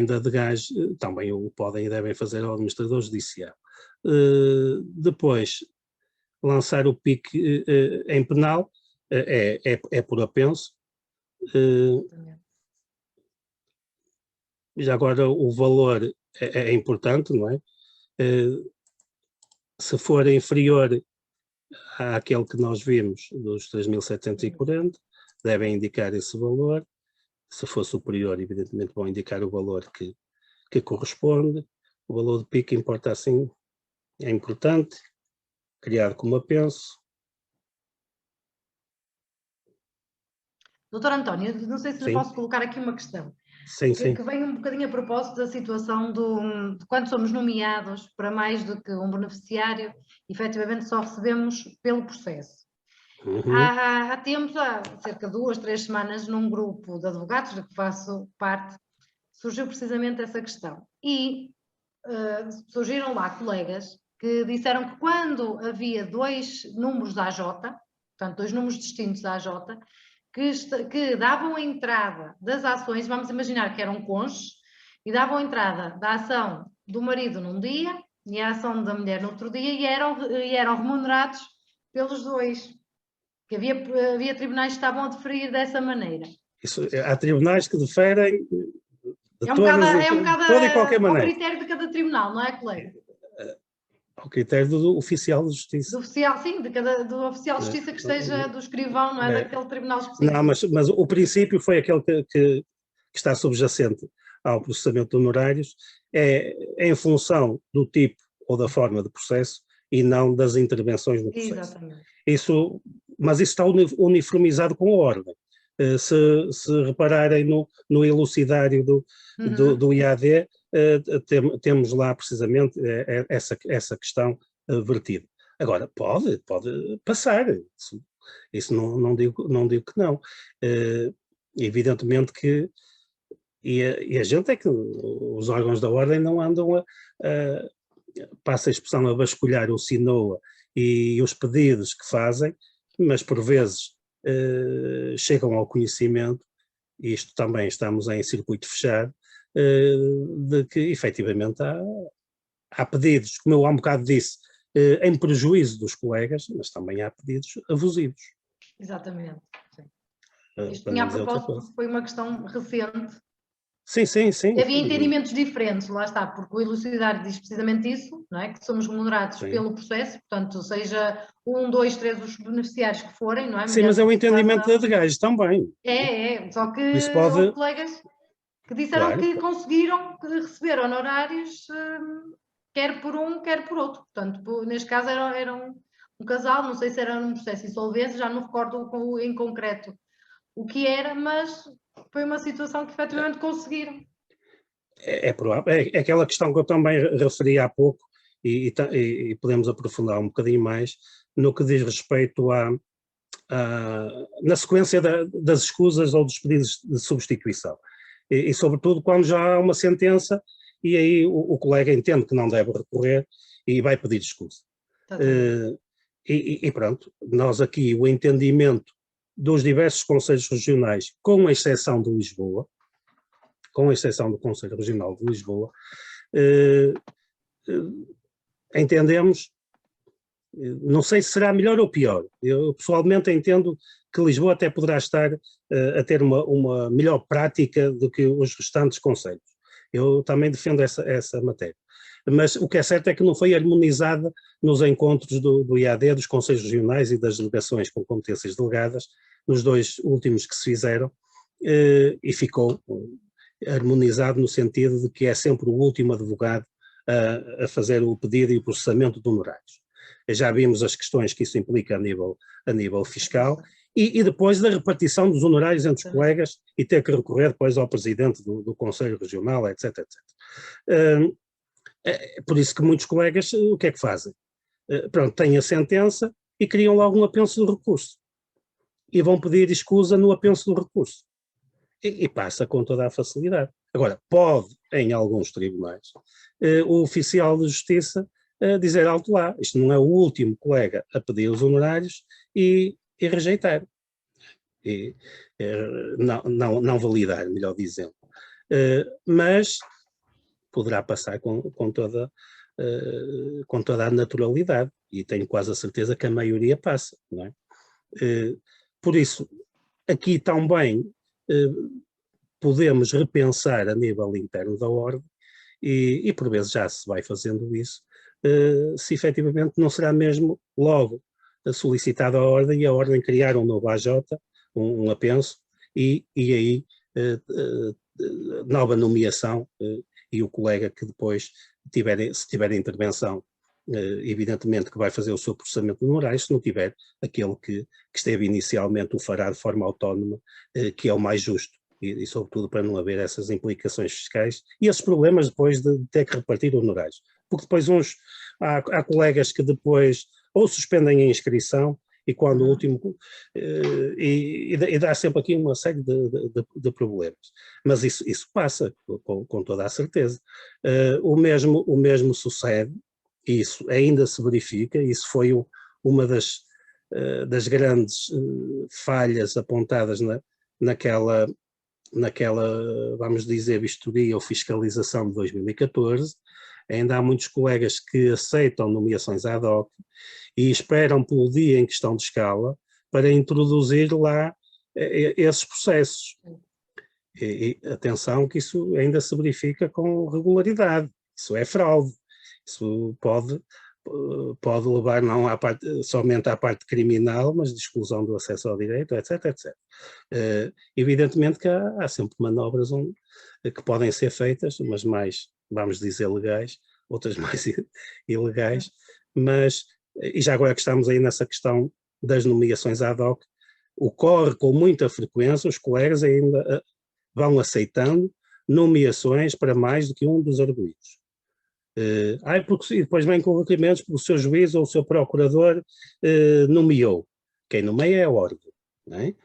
da DGAJ, também o podem e devem fazer ao administrador judicial. Depois, lançar o PIC em penal é por apenso. Já agora o valor é importante, não é? Se for inferior àquele que nós vimos dos 3.740, devem indicar esse valor. Se for superior, evidentemente vão indicar o valor que corresponde. O valor do PIC importa assim, é importante, criado como apenso. Doutor António, não sei se lhe posso colocar aqui uma questão. Sim. Que vem um bocadinho a propósito da situação de quando somos nomeados para mais do que um beneficiário, efetivamente só recebemos pelo processo. Há tempos, há cerca de 2, 3 semanas, num grupo de advogados de que faço parte, surgiu precisamente essa questão. E surgiram lá colegas que disseram que quando havia 2 números da AJ, portanto 2 números distintos da AJ, que davam a entrada das ações, vamos imaginar que eram cônjuges, e davam a entrada da ação do marido num dia e a ação da mulher no outro dia, e eram remunerados pelos 2. Que havia tribunais que estavam a deferir dessa maneira. Há tribunais que diferem de toda e qualquer maneira. Ao critério de cada tribunal, não é, colega? Ao critério do oficial de justiça. Do oficial, sim, do oficial de justiça que esteja do escrivão, não é? Daquele tribunal específico. Não, mas o princípio foi aquele que está subjacente ao processamento de honorários, é em função do tipo ou da forma de processo e não das intervenções no processo. Exatamente. Mas isso está uniformizado com a ordem. Se repararem no elucidário do IAD, temos lá precisamente essa questão vertida. Agora, pode passar, isso não digo que não. Evidentemente que, e a gente é que os órgãos da ordem não andam passa a expressão, a vasculhar o SINOA e os pedidos que fazem, mas por vezes chegam ao conhecimento, e isto também estamos em circuito fechado, de que efetivamente há pedidos, como eu há um bocado disse, em prejuízo dos colegas, mas também há pedidos abusivos. Exatamente. Sim. Isto tinha a propósito, foi uma questão recente. Sim. Havia entendimentos diferentes, lá está, porque o elucidário diz precisamente isso, não é? Que somos remunerados pelo processo, portanto, seja 1, 2, 3 os beneficiários que forem, não é? Sim, mas é o entendimento da DGAJ também. Só que houve colegas que disseram que conseguiram receber honorários quer por um, quer por outro. Portanto, neste caso eram um casal, não sei se era num processo de insolvência, já não recordo em concreto o que era, mas foi uma situação que efetivamente conseguiram. É provável, é aquela questão que eu também referi há pouco, e podemos aprofundar um bocadinho mais, no que diz respeito na sequência das escusas ou dos pedidos de substituição. E sobretudo quando já há uma sentença e aí o colega entende que não deve recorrer e vai pedir escusa. E pronto, nós aqui o entendimento dos diversos conselhos regionais, com exceção de Lisboa, com exceção do Conselho Regional de Lisboa, entendemos, não sei se será melhor ou pior, eu pessoalmente entendo que Lisboa até poderá estar a ter uma melhor prática do que os restantes concelhos. Eu também defendo essa matéria. Mas o que é certo é que não foi harmonizada nos encontros do IAD, dos conselhos regionais e das delegações com competências delegadas, nos 2 últimos que se fizeram, e ficou harmonizado no sentido de que é sempre o último advogado a fazer o pedido e o processamento de honorários. Já vimos as questões que isso implica a nível fiscal e depois da repartição dos honorários entre os colegas e ter que recorrer depois ao presidente do Conselho Regional, etc, etc. Por isso que muitos colegas, o que é que fazem? Pronto, têm a sentença e criam logo um apenso do recurso. E vão pedir escusa no apenso do recurso. E passa com toda a facilidade. Agora, pode, em alguns tribunais, o oficial de justiça dizer alto lá, isto não é o último colega a pedir os honorários e rejeitar. Não validar, melhor dizendo. Mas poderá passar com toda a naturalidade, e tenho quase a certeza que a maioria passa, não é? Por isso, aqui também podemos repensar a nível interno da ordem, e por vezes já se vai fazendo isso, se efetivamente não será mesmo logo solicitada a ordem e a ordem criar um novo AJ, um apenso, e aí nova nomeação, e o colega que depois, se tiver intervenção, evidentemente que vai fazer o seu processamento de honorários, se não tiver, aquele que esteve inicialmente o fará de forma autónoma, que é o mais justo, e sobretudo para não haver essas implicações fiscais e esses problemas depois de ter que repartir honorários. Porque depois há colegas que depois ou suspendem a inscrição, e quando o último, e dá sempre aqui uma série de problemas. Mas isso passa, com toda a certeza. O mesmo sucede, e isso ainda se verifica, isso foi uma das grandes falhas apontadas naquela, vamos dizer, vistoria ou fiscalização de 2014, ainda há muitos colegas que aceitam nomeações ad hoc e esperam pelo dia em que estão de escala para introduzir lá esses processos. E atenção que isso ainda se verifica com regularidade, isso é fraude, isso pode levar não somente à parte criminal, mas de exclusão do acesso ao direito, etc, etc. Evidentemente que há sempre manobras que podem ser feitas, umas mais, vamos dizer, legais, outras mais ilegais, mas, e já agora que estamos aí nessa questão das nomeações ad hoc, ocorre com muita frequência, os colegas ainda vão aceitando nomeações para mais do que um dos arguidos. E depois vem com requerimentos porque o seu juiz ou o seu procurador nomeou. Quem nomeia é o órgão, não é?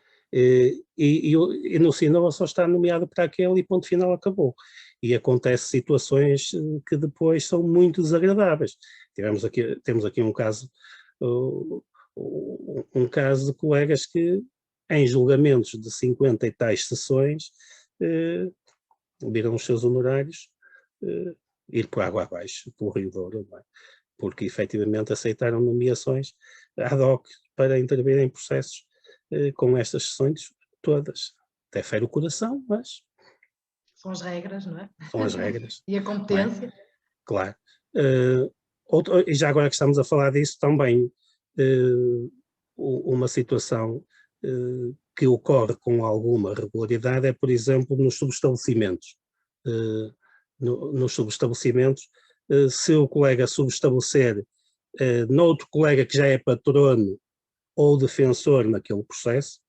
E no Sinova só está nomeado para aquele e ponto final, acabou. E acontecem situações que depois são muito desagradáveis. Temos aqui um caso de colegas que, em julgamentos de 50 e tais sessões, viram os seus honorários ir por água abaixo, pelo Rio Douro, não é? Porque efetivamente aceitaram nomeações ad hoc para intervir em processos com estas sessões todas. Até fere o coração, mas... São as regras, não é? São as regras. E a competência. É? Claro. E já agora que estamos a falar disso, também uma situação que ocorre com alguma regularidade é, por exemplo, nos subestabelecimentos. Nos subestabelecimentos, se o colega subestabelecer noutro colega que já é patrono ou defensor naquele processo,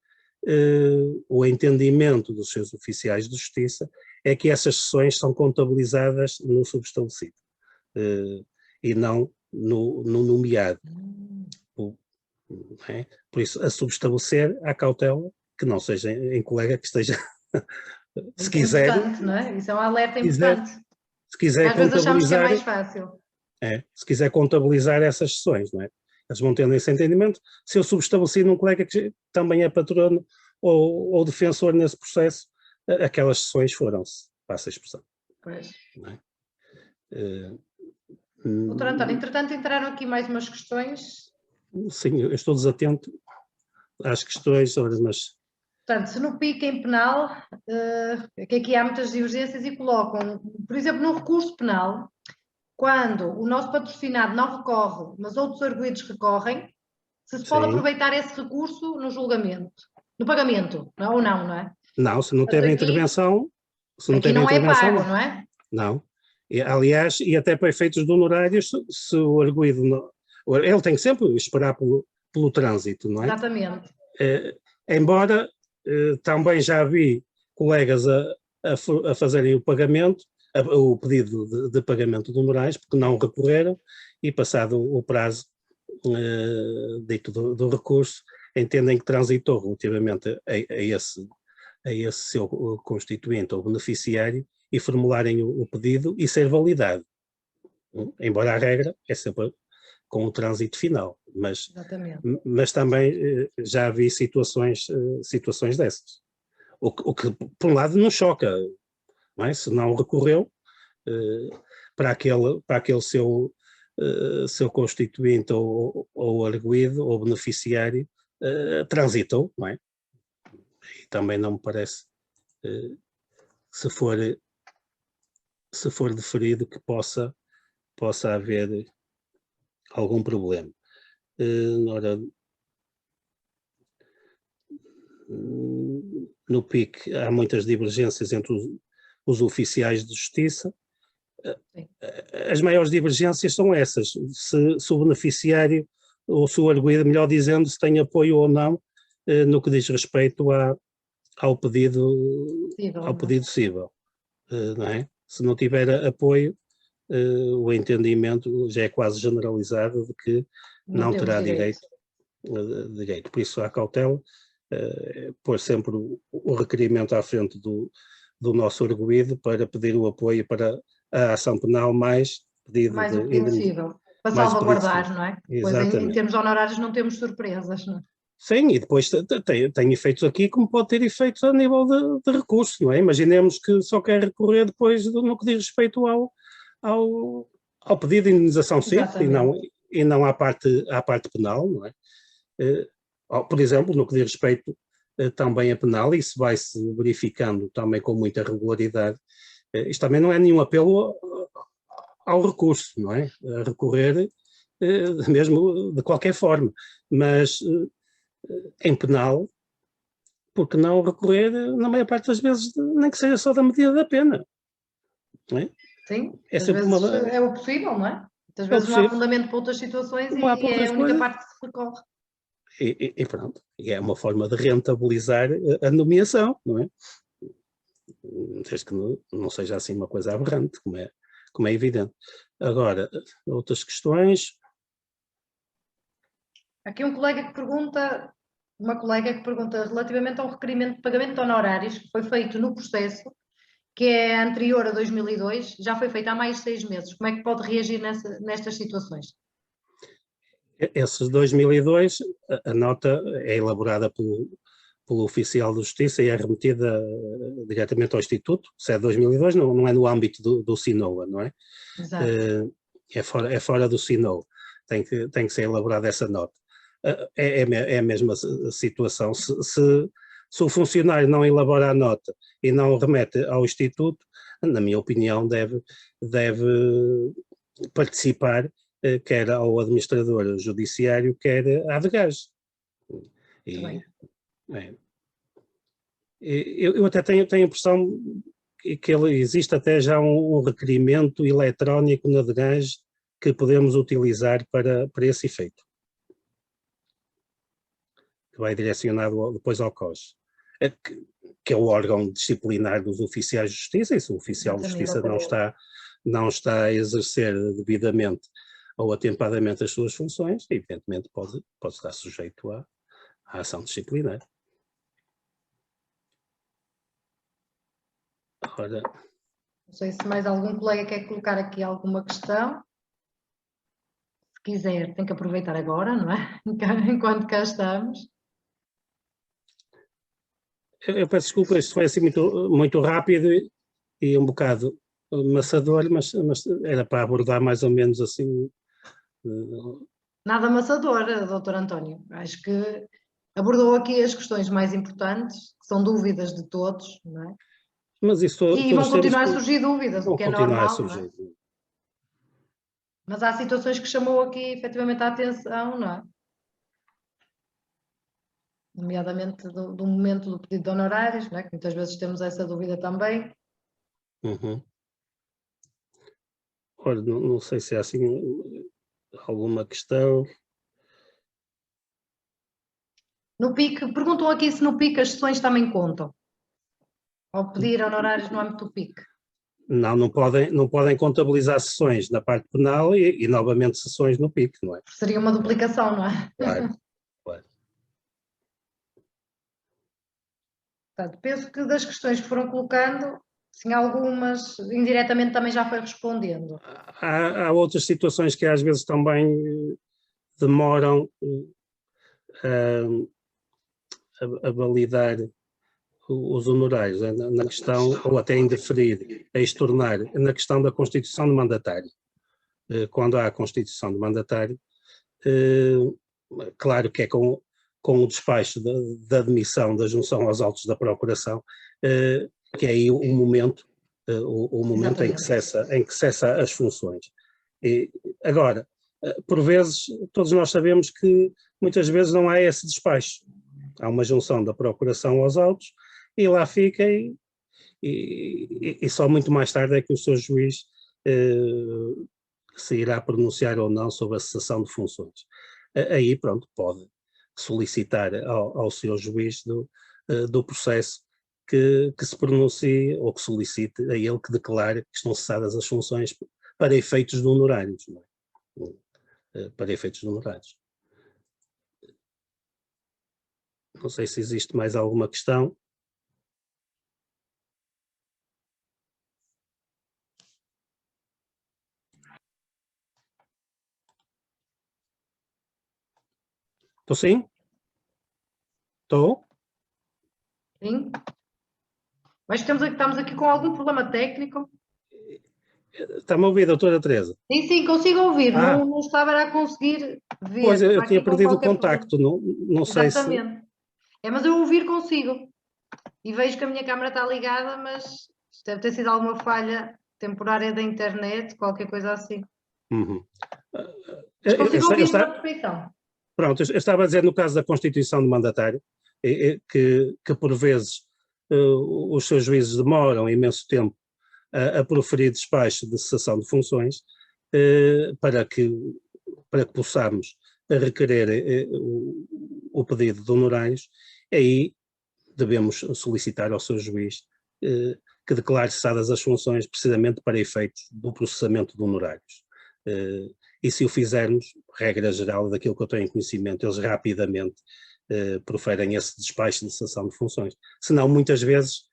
o entendimento dos seus oficiais de justiça é que essas sessões são contabilizadas no subestabelecido e não no nomeado. É? Por isso, a subestabelecer, há cautela que não seja em colega que esteja, se quiser... É importante, não é? Isso é um alerta importante. Se quiser às vezes achamos que é contabilizar... mais fácil. Se quiser contabilizar essas sessões, não é? Eles vão tendo esse entendimento. Se eu subestabeleci num colega que também é patrono ou defensor nesse processo, aquelas sessões foram-se, passa a expressão. Pois. Não é? Doutor António, entretanto entraram aqui mais umas questões. Sim, eu estou desatento às questões, mas... Portanto, se no PIC em penal, que aqui há muitas divergências e colocam, por exemplo, no recurso penal, quando o nosso patrocinado não recorre, mas outros arguidos recorrem, se pode aproveitar esse recurso no julgamento, no pagamento, ou não, não é? Não, se não teve intervenção... Se não teve intervenção, é pago, não é? Não. E, aliás, e até para efeitos de honorários, se o arguido... Não, ele tem que sempre esperar pelo trânsito, não é? Exatamente. Embora também já vi colegas a fazerem o pagamento, o pedido de pagamento de honorários, porque não recorreram e passado o prazo dito do recurso, entendem que transitou relativamente a esse seu constituinte ou beneficiário e formularem o pedido e ser validado. Embora a regra é sempre com o trânsito final, mas também já vi situações dessas. O que, por um lado, não choca, não é? Se não recorreu para aquele seu constituinte ou arguido ou beneficiário, transitou, não é? E também não me parece, se for deferido, que possa haver algum problema. Ora, no PIC há muitas divergências entre os oficiais de justiça. As maiores divergências são essas, se o beneficiário, ou se o arguido, melhor dizendo, se tem apoio ou não, no que diz respeito ao pedido cível, não é? Se não tiver apoio, o entendimento já é quase generalizado de que não terá direito. Por isso há cautela, pôr sempre o requerimento à frente do nosso arguido para pedir o apoio para a ação penal mais pedido. Mais o possível, para salvaguardar, não é? Exatamente. Pois em termos honorários não temos surpresas, não é? Sim, e depois tem efeitos aqui como pode ter efeitos a nível de recurso, não é? Imaginemos que só quer recorrer depois no que diz respeito ao pedido de indenização civil e não à parte penal, não é? Por exemplo, no que diz respeito também a penal, isso vai-se verificando também com muita regularidade. Isto também não é nenhum apelo ao recurso, não é? A recorrer mesmo de qualquer forma, mas em penal, porque não recorrer, na maior parte das vezes, nem que seja só da medida da pena, não é? Sim, às vezes é o possível, não é? Muitas vezes não há fundamento para outras situações e é a única parte que se recorre. E pronto, e é uma forma de rentabilizar a nomeação, não é? Desde que não seja assim uma coisa aberrante, como é evidente. Agora, outras questões... Aqui uma colega que pergunta relativamente ao requerimento de pagamento de honorários que foi feito no processo, que é anterior a 2002, já foi feito há mais de 6 meses. Como é que pode reagir nestas situações? Esses 2002, a nota é elaborada pelo oficial de justiça e é remetida diretamente ao Instituto. Se é 2002, não é no âmbito do SINOA, não é? Exato. É fora do SINOA. Tem que ser elaborada essa nota. É a mesma situação. Se o funcionário não elabora a nota e não remete ao Instituto, na minha opinião, deve participar, quer ao administrador judiciário, quer à DGAS. Eu até tenho a impressão que existe até já um requerimento eletrónico na DGAS que podemos utilizar para esse efeito, que vai direcionado depois ao COS, que é o órgão disciplinar dos oficiais de justiça, e se o oficial de justiça não está a exercer devidamente ou atempadamente as suas funções, evidentemente pode estar sujeito à ação disciplinar. Ora, não sei se mais algum colega quer colocar aqui alguma questão. Se quiser, tem que aproveitar agora, não é? Enquanto cá estamos. Eu peço desculpa, isto foi assim muito rápido e um bocado amassador, mas era para abordar mais ou menos assim. Nada amassador, Dr. António. Acho que abordou aqui as questões mais importantes, que são dúvidas de todos, não é? Mas isso e vão continuar a surgir dúvidas, o que é normal, não é? Mas há situações que chamou aqui efetivamente a atenção, não é? Nomeadamente do momento do pedido de honorários, não é? Que muitas vezes temos essa dúvida também. Uhum. Olha, não sei se há assim alguma questão. No PIC, perguntam aqui se no PIC as sessões também contam, ao pedir honorários no âmbito do PIC. Não podem contabilizar sessões na parte penal e novamente sessões no PIC, não é? Seria uma duplicação, não é? Claro. Portanto, penso que das questões que foram colocando, sim, algumas indiretamente também já foi respondendo. Há outras situações que às vezes também demoram a validar os honorários na questão, ou até indeferir, a extornar, na questão da constituição do mandatário. Quando há a constituição do mandatário, claro que é com o despacho da admissão da junção aos autos da procuração, que é aí o momento em que cessa as funções. Agora, por vezes, todos nós sabemos que muitas vezes não há esse despacho. Há uma junção da procuração aos autos e lá fica e só muito mais tarde é que o seu juiz se irá pronunciar ou não sobre a cessação de funções. Aí, pronto, pode solicitar ao seu juiz do processo que se pronuncie ou que solicite a ele que declare que estão cessadas as funções para efeitos de honorários, não é? Para efeitos de honorários. Não sei se existe mais alguma questão. Estou sim? Estou? Sim. Mas estamos aqui com algum problema técnico. Está-me a ouvir, doutora Teresa? Sim, consigo ouvir. Não estava a conseguir ver. Pois, eu tinha perdido o contacto, não sei se... Exatamente. Mas eu ouvir consigo. E vejo que a minha câmara está ligada, mas deve ter sido alguma falha temporária da internet, qualquer coisa assim. Uhum. Mas consigo ouvir na perfeição. Pronto, eu estava a dizer no caso da constituição do mandatário, que por vezes os seus juízes demoram imenso tempo a proferir despacho de cessação de funções para que possamos requerer o pedido de honorários, aí devemos solicitar ao seu juiz que declare cessadas as funções precisamente para efeitos do processamento de honorários. E se o fizermos, regra geral daquilo que eu tenho em conhecimento, eles rapidamente proferem esse despacho de cessação de funções. Senão, muitas vezes,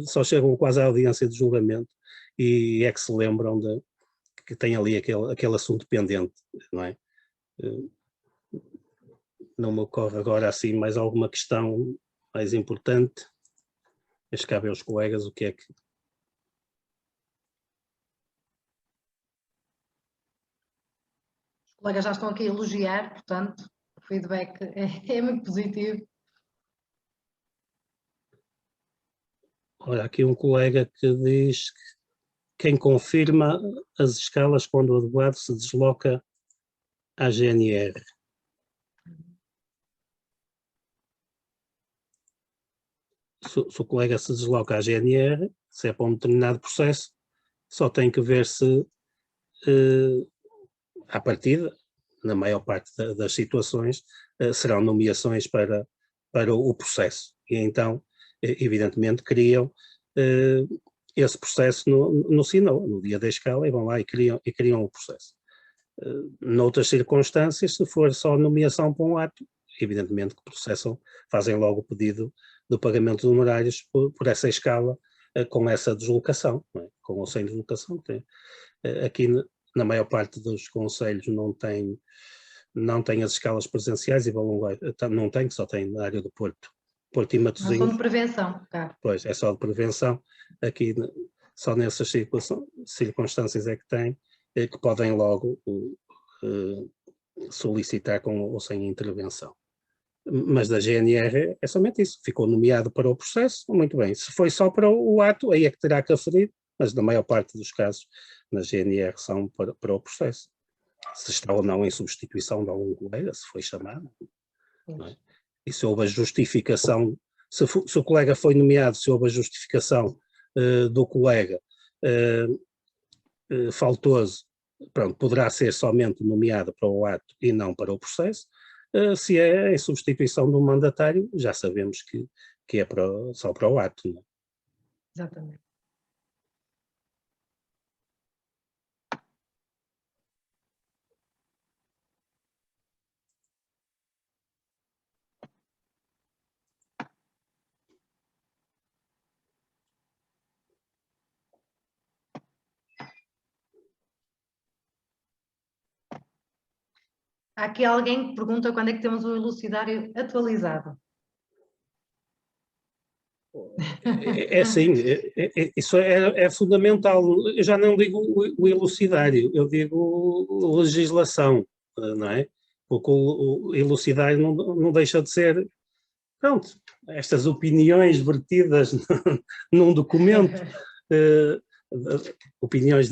só chegam quase à audiência de julgamento e é que se lembram que tem ali aquele assunto pendente, não é? Não me ocorre agora assim mais alguma questão mais importante. Deixa cá ver os colegas o que é que... Os colegas já estão aqui a elogiar, portanto, o feedback é muito positivo. Olha, aqui um colega que diz que quem confirma as escalas quando o advogado se desloca à GNR. Se o colega se desloca à GNR, se é para um determinado processo, só tem que ver se à partida, na maior parte das situações, serão nomeações para o processo. E então, evidentemente, criam esse processo no SINOA, no dia da escala, e vão lá e criam o processo. Noutras circunstâncias, se for só nomeação para um ato, evidentemente que processam, fazem logo o pedido do pagamento de honorários por essa escala, com essa deslocação, não é? Com ou sem deslocação. Aqui, na maior parte dos concelhos, não tem as escalas presenciais, e Valongo não tem, só tem na área do Porto e Matosinhos. Não são de prevenção, cá. Pois, é só de prevenção. Aqui, só nessas circunstâncias é que tem, que podem logo solicitar com ou sem intervenção. Mas da GNR é somente isso, ficou nomeado para o processo, muito bem. Se foi só para o ato, aí é que terá que aferir, mas na maior parte dos casos, na GNR são para o processo. Se está ou não em substituição de algum colega, se foi chamado. Não é? E se houve a justificação, se o colega foi nomeado, se houve a justificação do colega faltoso, pronto, poderá ser somente nomeado para o ato e não para o processo. Se é em substituição do mandatário, já sabemos que é só para o ato. Não é? Exatamente. Há aqui alguém que pergunta quando é que temos o elucidário atualizado. É assim, isso é fundamental. Eu já não digo o elucidário, eu digo legislação, não é? Porque o elucidário não deixa de ser, pronto, estas opiniões vertidas num documento, opiniões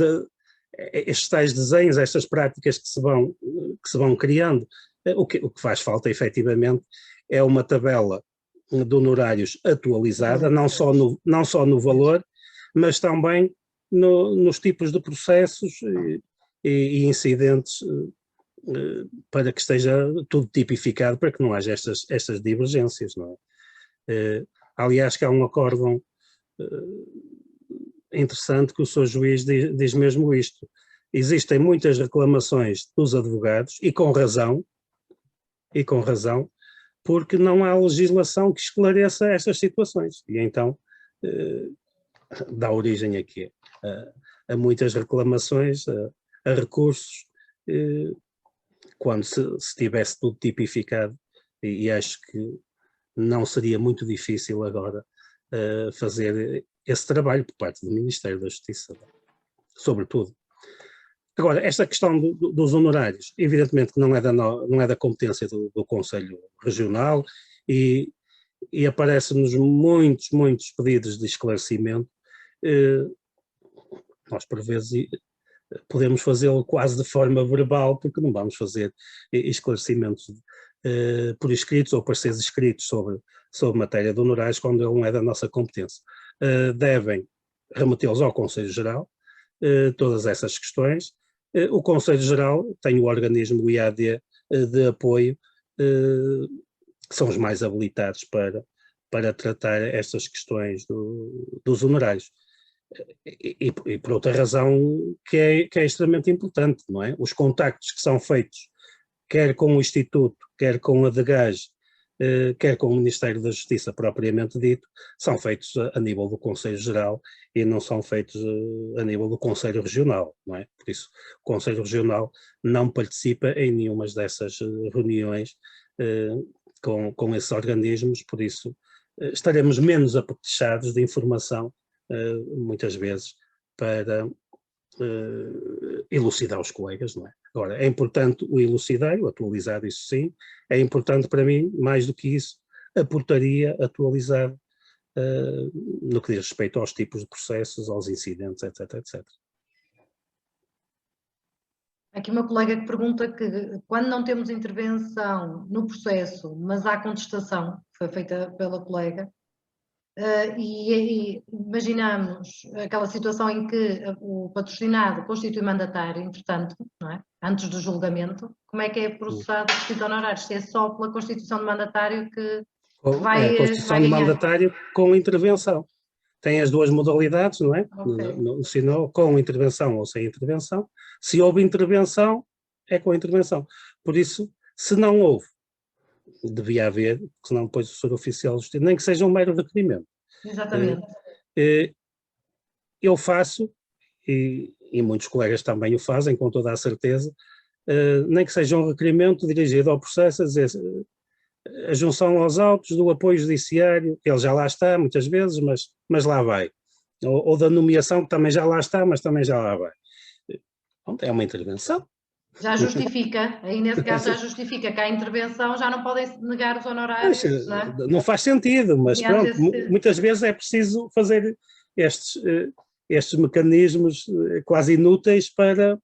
estes tais desenhos, estas práticas que se vão criando. O que faz falta, efetivamente, é uma tabela de honorários atualizada, não só no valor, mas também nos tipos de processos e incidentes, para que esteja tudo tipificado, para que não haja estas divergências, não é? Aliás, que há um acórdão interessante que o Sr. Juiz diz mesmo isto. Existem muitas reclamações dos advogados, e com razão, porque não há legislação que esclareça estas situações. E então dá origem aqui a muitas reclamações, a recursos, quando se tivesse tudo tipificado, e acho que não seria muito difícil agora fazer esse trabalho por parte do Ministério da Justiça, sobretudo. Agora, esta questão dos honorários, evidentemente que não é da competência do Conselho Regional, e aparecem-nos muitos pedidos de esclarecimento. Nós, por vezes, podemos fazê-lo quase de forma verbal, porque não vamos fazer esclarecimentos por escritos ou pareceres escritos sobre matéria de honorários quando ele não é da nossa competência. Devem remetê-los ao Conselho Geral, todas essas questões. O Conselho Geral tem o organismo IAD de apoio, que são os mais habilitados para tratar estas questões dos honorários. E por outra razão que é extremamente importante, não é? Os contactos que são feitos, quer com o Instituto, quer com a DGAS, quer com o Ministério da Justiça propriamente dito, são feitos a nível do Conselho Geral e não são feitos a nível do Conselho Regional, não é? Por isso, o Conselho Regional não participa em nenhuma dessas reuniões com esses organismos, por isso estaremos menos apetrechados de informação, muitas vezes, para elucidar os colegas, não é? Agora, é importante o elucidário, atualizado, isso sim, é importante para mim, mais do que isso, a portaria atualizada no que diz respeito aos tipos de processos, aos incidentes, etc, etc. Aqui uma colega que pergunta que quando não temos intervenção no processo, mas há contestação, que foi feita pela colega, e imaginamos aquela situação em que o patrocinado constitui mandatário, entretanto, não é? Antes do julgamento, como é que é processado o requisito de honorários? Se é só pela constituição de mandatário que vai, a constituição vai de ganhar? mandatário com intervenção. Tem as duas modalidades, não é? Okay. No sinal, com intervenção ou sem intervenção. Se houve intervenção, é com intervenção. Por isso, se não houve, devia haver, senão depois o Senhor Oficial de Justiça, nem que seja um mero requerimento. Exatamente. Eu faço, e muitos colegas também o fazem, com toda a certeza, nem que seja um requerimento dirigido ao processo, a dizer a junção aos autos do apoio judiciário, ele já lá está muitas vezes, mas lá vai. Ou da nomeação, que também já lá está, mas também já lá vai. É uma intervenção. Já justifica, aí nesse caso já justifica que a intervenção já não podem negar os honorários, não é? Não faz sentido, mas pronto, muitas vezes é preciso fazer estes mecanismos quase inúteis para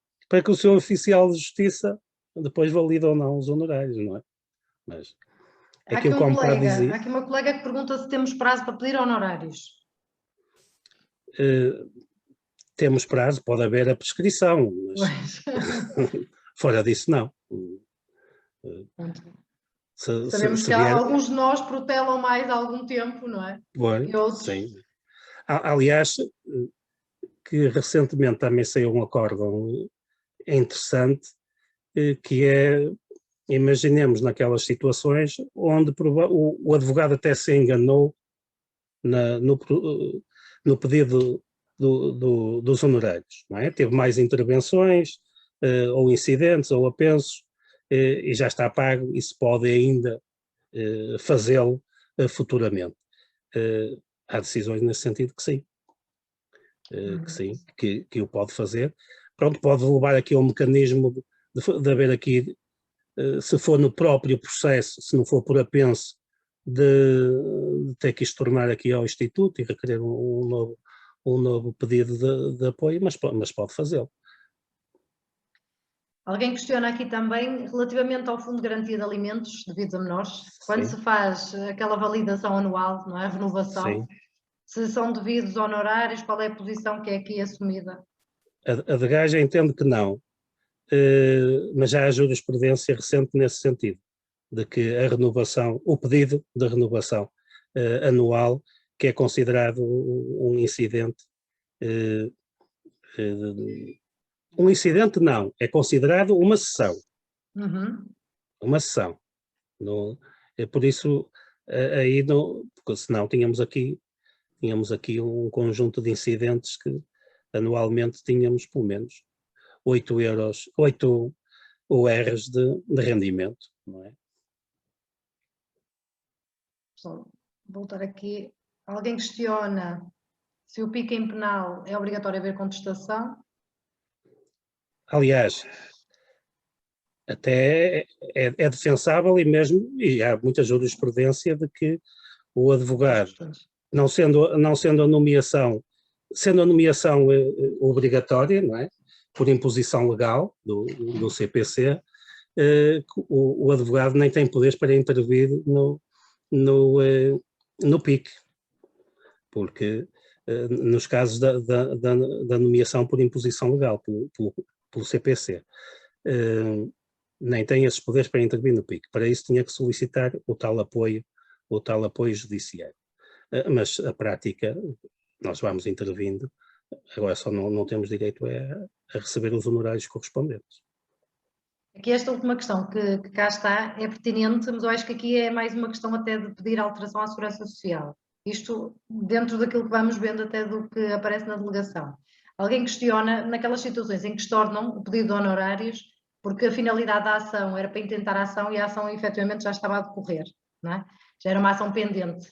que o seu oficial de justiça depois valide ou não os honorários, não é? Mas há aqui uma colega que pergunta se temos prazo para pedir honorários. Temos prazo, pode haver a prescrição, mas fora disso não. Sabemos que alguns de nós protelam mais há algum tempo, não é? E outros... Sim. Aliás, que recentemente também saiu um acórdão interessante, que é, imaginemos naquelas situações onde o advogado até se enganou no pedido dos honorários, não é? Teve mais intervenções, ou incidentes, ou apensos, e já está pago, e se pode ainda fazê-lo futuramente. Há decisões nesse sentido que sim. Que sim, que o pode fazer. Pronto, pode levar aqui ao mecanismo de haver aqui, se for no próprio processo, se não for por apenso, de ter que isto tornar aqui ao Instituto e requerer um novo pedido de apoio, mas pode fazê-lo. Alguém questiona aqui também, relativamente ao Fundo de Garantia de Alimentos devidos a menores, quando se faz aquela validação anual, não é? A renovação, se são devidos honorários, qual é a posição que é aqui assumida? A DGAJ entende que não, mas já há jurisprudência recente nesse sentido, de que a renovação, o pedido de renovação anual, que é considerado um incidente, um incidente não, é considerado uma sessão. Uma sessão. Por isso, aí não, porque senão tínhamos aqui um conjunto de incidentes que anualmente tínhamos pelo menos 8 URs de rendimento, não é? Só voltar aqui. Alguém questiona se o PIC em penal é obrigatório haver contestação? Aliás, até é defensável e há muita jurisprudência de que o advogado, não sendo a nomeação, obrigatória, não é? Por imposição legal do CPC, o advogado nem tem poderes para intervir no PIC, porque nos casos da nomeação por imposição legal pelo CPC, nem tem esses poderes para intervir no PIC. Para isso tinha que solicitar o tal apoio judiciário. Mas a prática, nós vamos intervindo, agora só não temos direito a receber os honorários correspondentes. Aqui esta última questão que cá está é pertinente, mas eu acho que aqui é mais uma questão até de pedir alteração à Segurança Social. Isto dentro daquilo que vamos vendo até do que aparece na delegação. Alguém questiona naquelas situações em que estornam o pedido de honorários, porque a finalidade da ação era para intentar a ação e a ação efetivamente já estava a decorrer, não é? Já era uma ação pendente.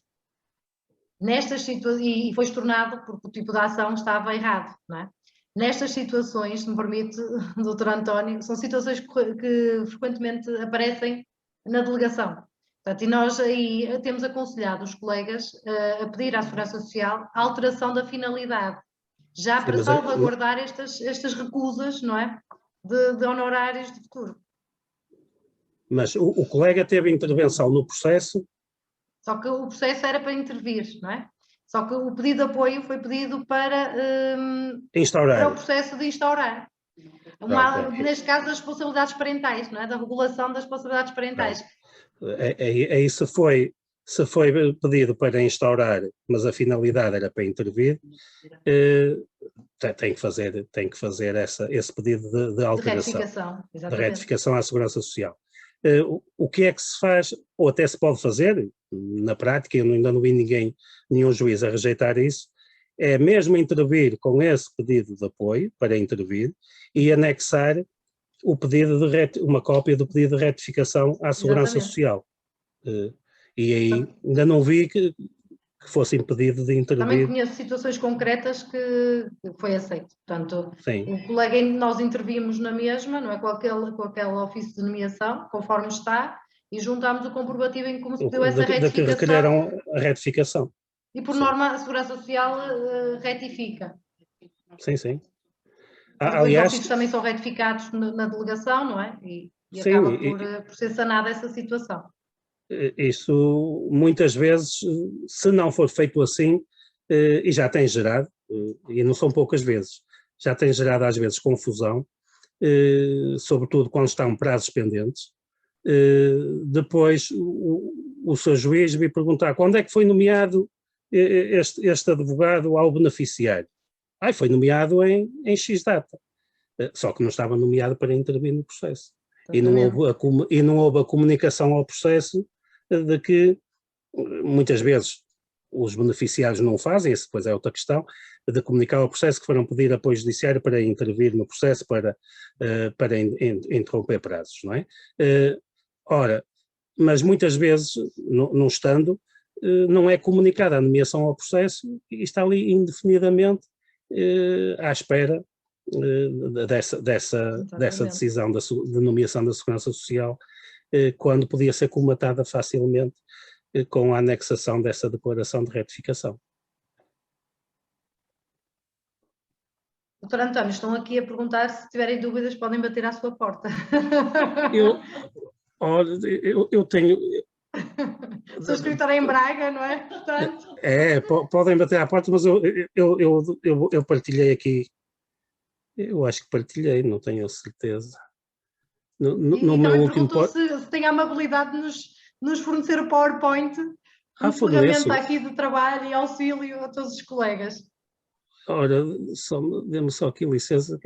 Nestas situações, e foi estornado porque o tipo de ação estava errado, não é? Nestas situações, se me permite, Dr. António, são situações que frequentemente aparecem na delegação. Portanto, e nós aí temos aconselhado os colegas a pedir à Segurança Social a alteração da finalidade, já para salvaguardar estas recusas, não é? De honorários de futuro. Mas o colega teve intervenção no processo. Só que o processo era para intervir, não é? Só que o pedido de apoio foi pedido para o processo de instaurar. Neste caso, das responsabilidades parentais, não é? Da regulação das responsabilidades parentais. Aí se foi pedido para instaurar, mas a finalidade era para intervir, tem que fazer esse pedido de alteração, de retificação à Segurança Social. O que é que se faz, ou até se pode fazer, na prática, eu ainda não vi nenhum juiz a rejeitar isso, é mesmo intervir com esse pedido de apoio, para intervir, e anexar o pedido uma cópia do pedido de retificação à Segurança Social. E aí ainda não vi que fosse impedido de intervir. Também conheço situações concretas que foi aceito. Portanto, sim. O colega, nós intervimos na mesma, não é? Com aquele ofício de nomeação, conforme está, e juntámos o comprovativo em como se deu essa retificação. De que requereram a retificação. E por norma a Segurança Social retifica. Sim. Aliás, os ofícios também são retificados na delegação, não é? E acaba por ser sanada essa situação. Isso, muitas vezes, se não for feito assim, e já tem gerado, e não são poucas vezes, já tem gerado às vezes confusão, sobretudo quando estão prazos pendentes. Depois o seu juiz me perguntar quando é que foi nomeado este advogado ao beneficiário. Foi nomeado em X data, só que não estava nomeado para intervir no processo. E não houve a comunicação ao processo de que muitas vezes os beneficiários não fazem, essa depois é outra questão, de comunicar ao processo que foram pedir apoio judiciário para intervir no processo para interromper prazos, não é? Ora, mas muitas vezes, não estando, não é comunicada a nomeação ao processo e está ali indefinidamente à espera dessa decisão de nomeação da Segurança Social, quando podia ser comatada facilmente com a anexação dessa declaração de retificação. Doutor António, estão aqui a perguntar, se tiverem dúvidas podem bater à sua porta. Eu tenho... O seu escritório é em Braga, não é? Portanto... podem bater à porta, mas eu partilhei aqui, eu acho que partilhei, não tenho a certeza. No meu último se tem a amabilidade de nos fornecer o PowerPoint como ferramenta aqui de trabalho e auxílio a todos os colegas. Ora, dê-me só aqui licença.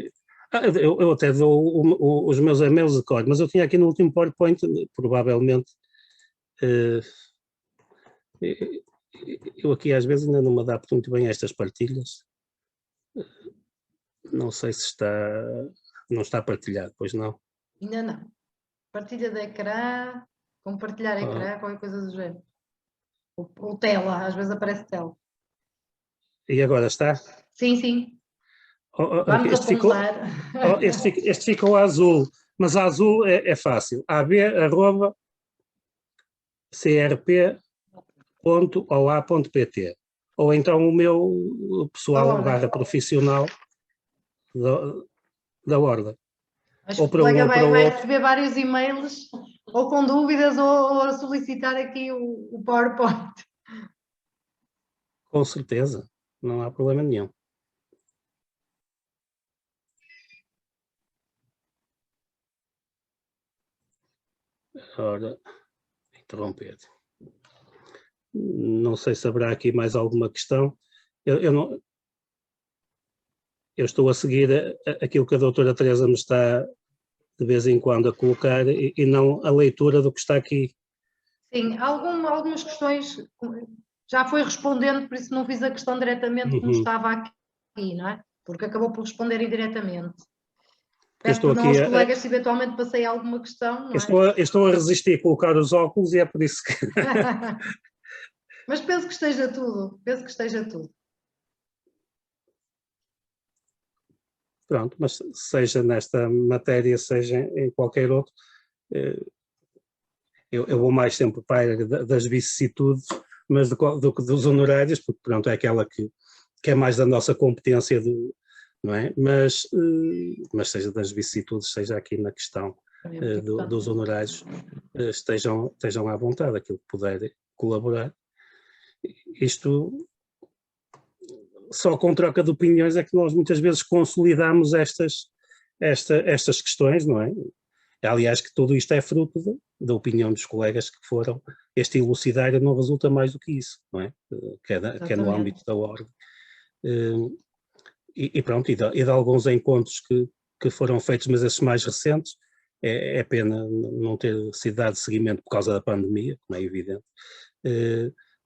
Eu até dou os meus e-mails de cor, mas eu tinha aqui no último PowerPoint, provavelmente, eu aqui às vezes ainda não me adapto muito bem a estas partilhas. Não sei se não está partilhado, pois não? Ainda não. Partilha de ecrã, compartilhar ecrã, qualquer coisa do género. Ou tela, às vezes aparece tela. E agora está? Sim. Vamos apontar. Este ficou azul, mas a azul é fácil. ab@crp.oa.pt ou então o meu pessoal /profissional da Ordem. Acho que o colega vai receber vários e-mails ou com dúvidas ou a solicitar aqui o PowerPoint. Com certeza, não há problema nenhum. Ora, interromper. Não sei se haverá aqui mais alguma questão. Eu estou a seguir aquilo que a doutora Teresa me está de vez em quando a colocar e não a leitura do que está aqui. Sim, algumas questões já foi respondendo, por isso não fiz a questão diretamente como estava aqui, não é? Porque acabou por responder indiretamente. Peço perdão aos colegas se eventualmente passei alguma questão, não é? Estou a resistir a colocar os óculos e é por isso que... Mas penso que esteja tudo, Pronto, mas seja nesta matéria, seja em qualquer outro, eu vou mais sempre para a área das vicissitudes, mas do que dos honorários, porque pronto, é aquela que é mais da nossa competência, não é? Mas seja das vicissitudes, seja aqui na questão dos honorários, estejam à vontade, aquilo que puder colaborar. Isto só com troca de opiniões é que nós muitas vezes consolidamos estas questões, não é? Aliás, que tudo isto é fruto da opinião dos colegas que foram. Este elucidar não resulta mais do que isso, não é? Que é no âmbito da ordem. E pronto, e de alguns encontros que foram feitos, mas esses mais recentes, é pena não ter sido dado seguimento por causa da pandemia, como é evidente,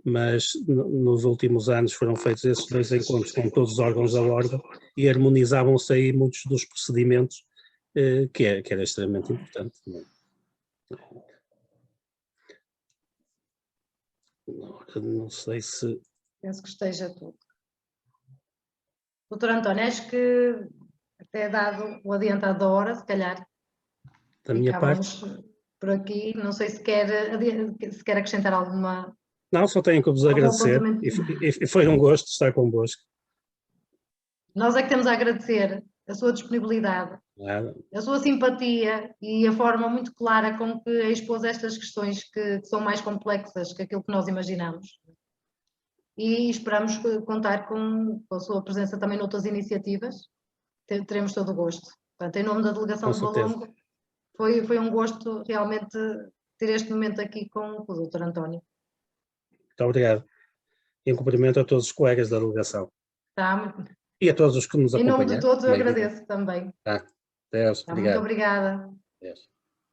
mas nos últimos anos foram feitos esses 2 encontros com todos os órgãos da ordem e harmonizavam-se aí muitos dos procedimentos que era extremamente importante. Não sei se... Penso que esteja tudo. Doutor António, acho que até é dado o adiantado da hora, se calhar. Da minha parte. Por aqui, não sei se quer acrescentar alguma... Não, só tenho que vos agradecer e foi um gosto estar convosco. Nós é que temos a agradecer a sua disponibilidade, a sua simpatia e a forma muito clara com que expôs estas questões que são mais complexas que aquilo que nós imaginamos. E esperamos contar com a sua presença também noutras iniciativas. Teremos todo o gosto. Portanto, em nome da delegação de Valongo, foi um gosto realmente ter este momento aqui com o Dr. António. Muito obrigado. E um cumprimento a todos os colegas da delegação. Tá. E a todos os que nos acompanharam. Em nome de todos, eu agradeço também. Tá. Deus, obrigado. Muito obrigada. Deus.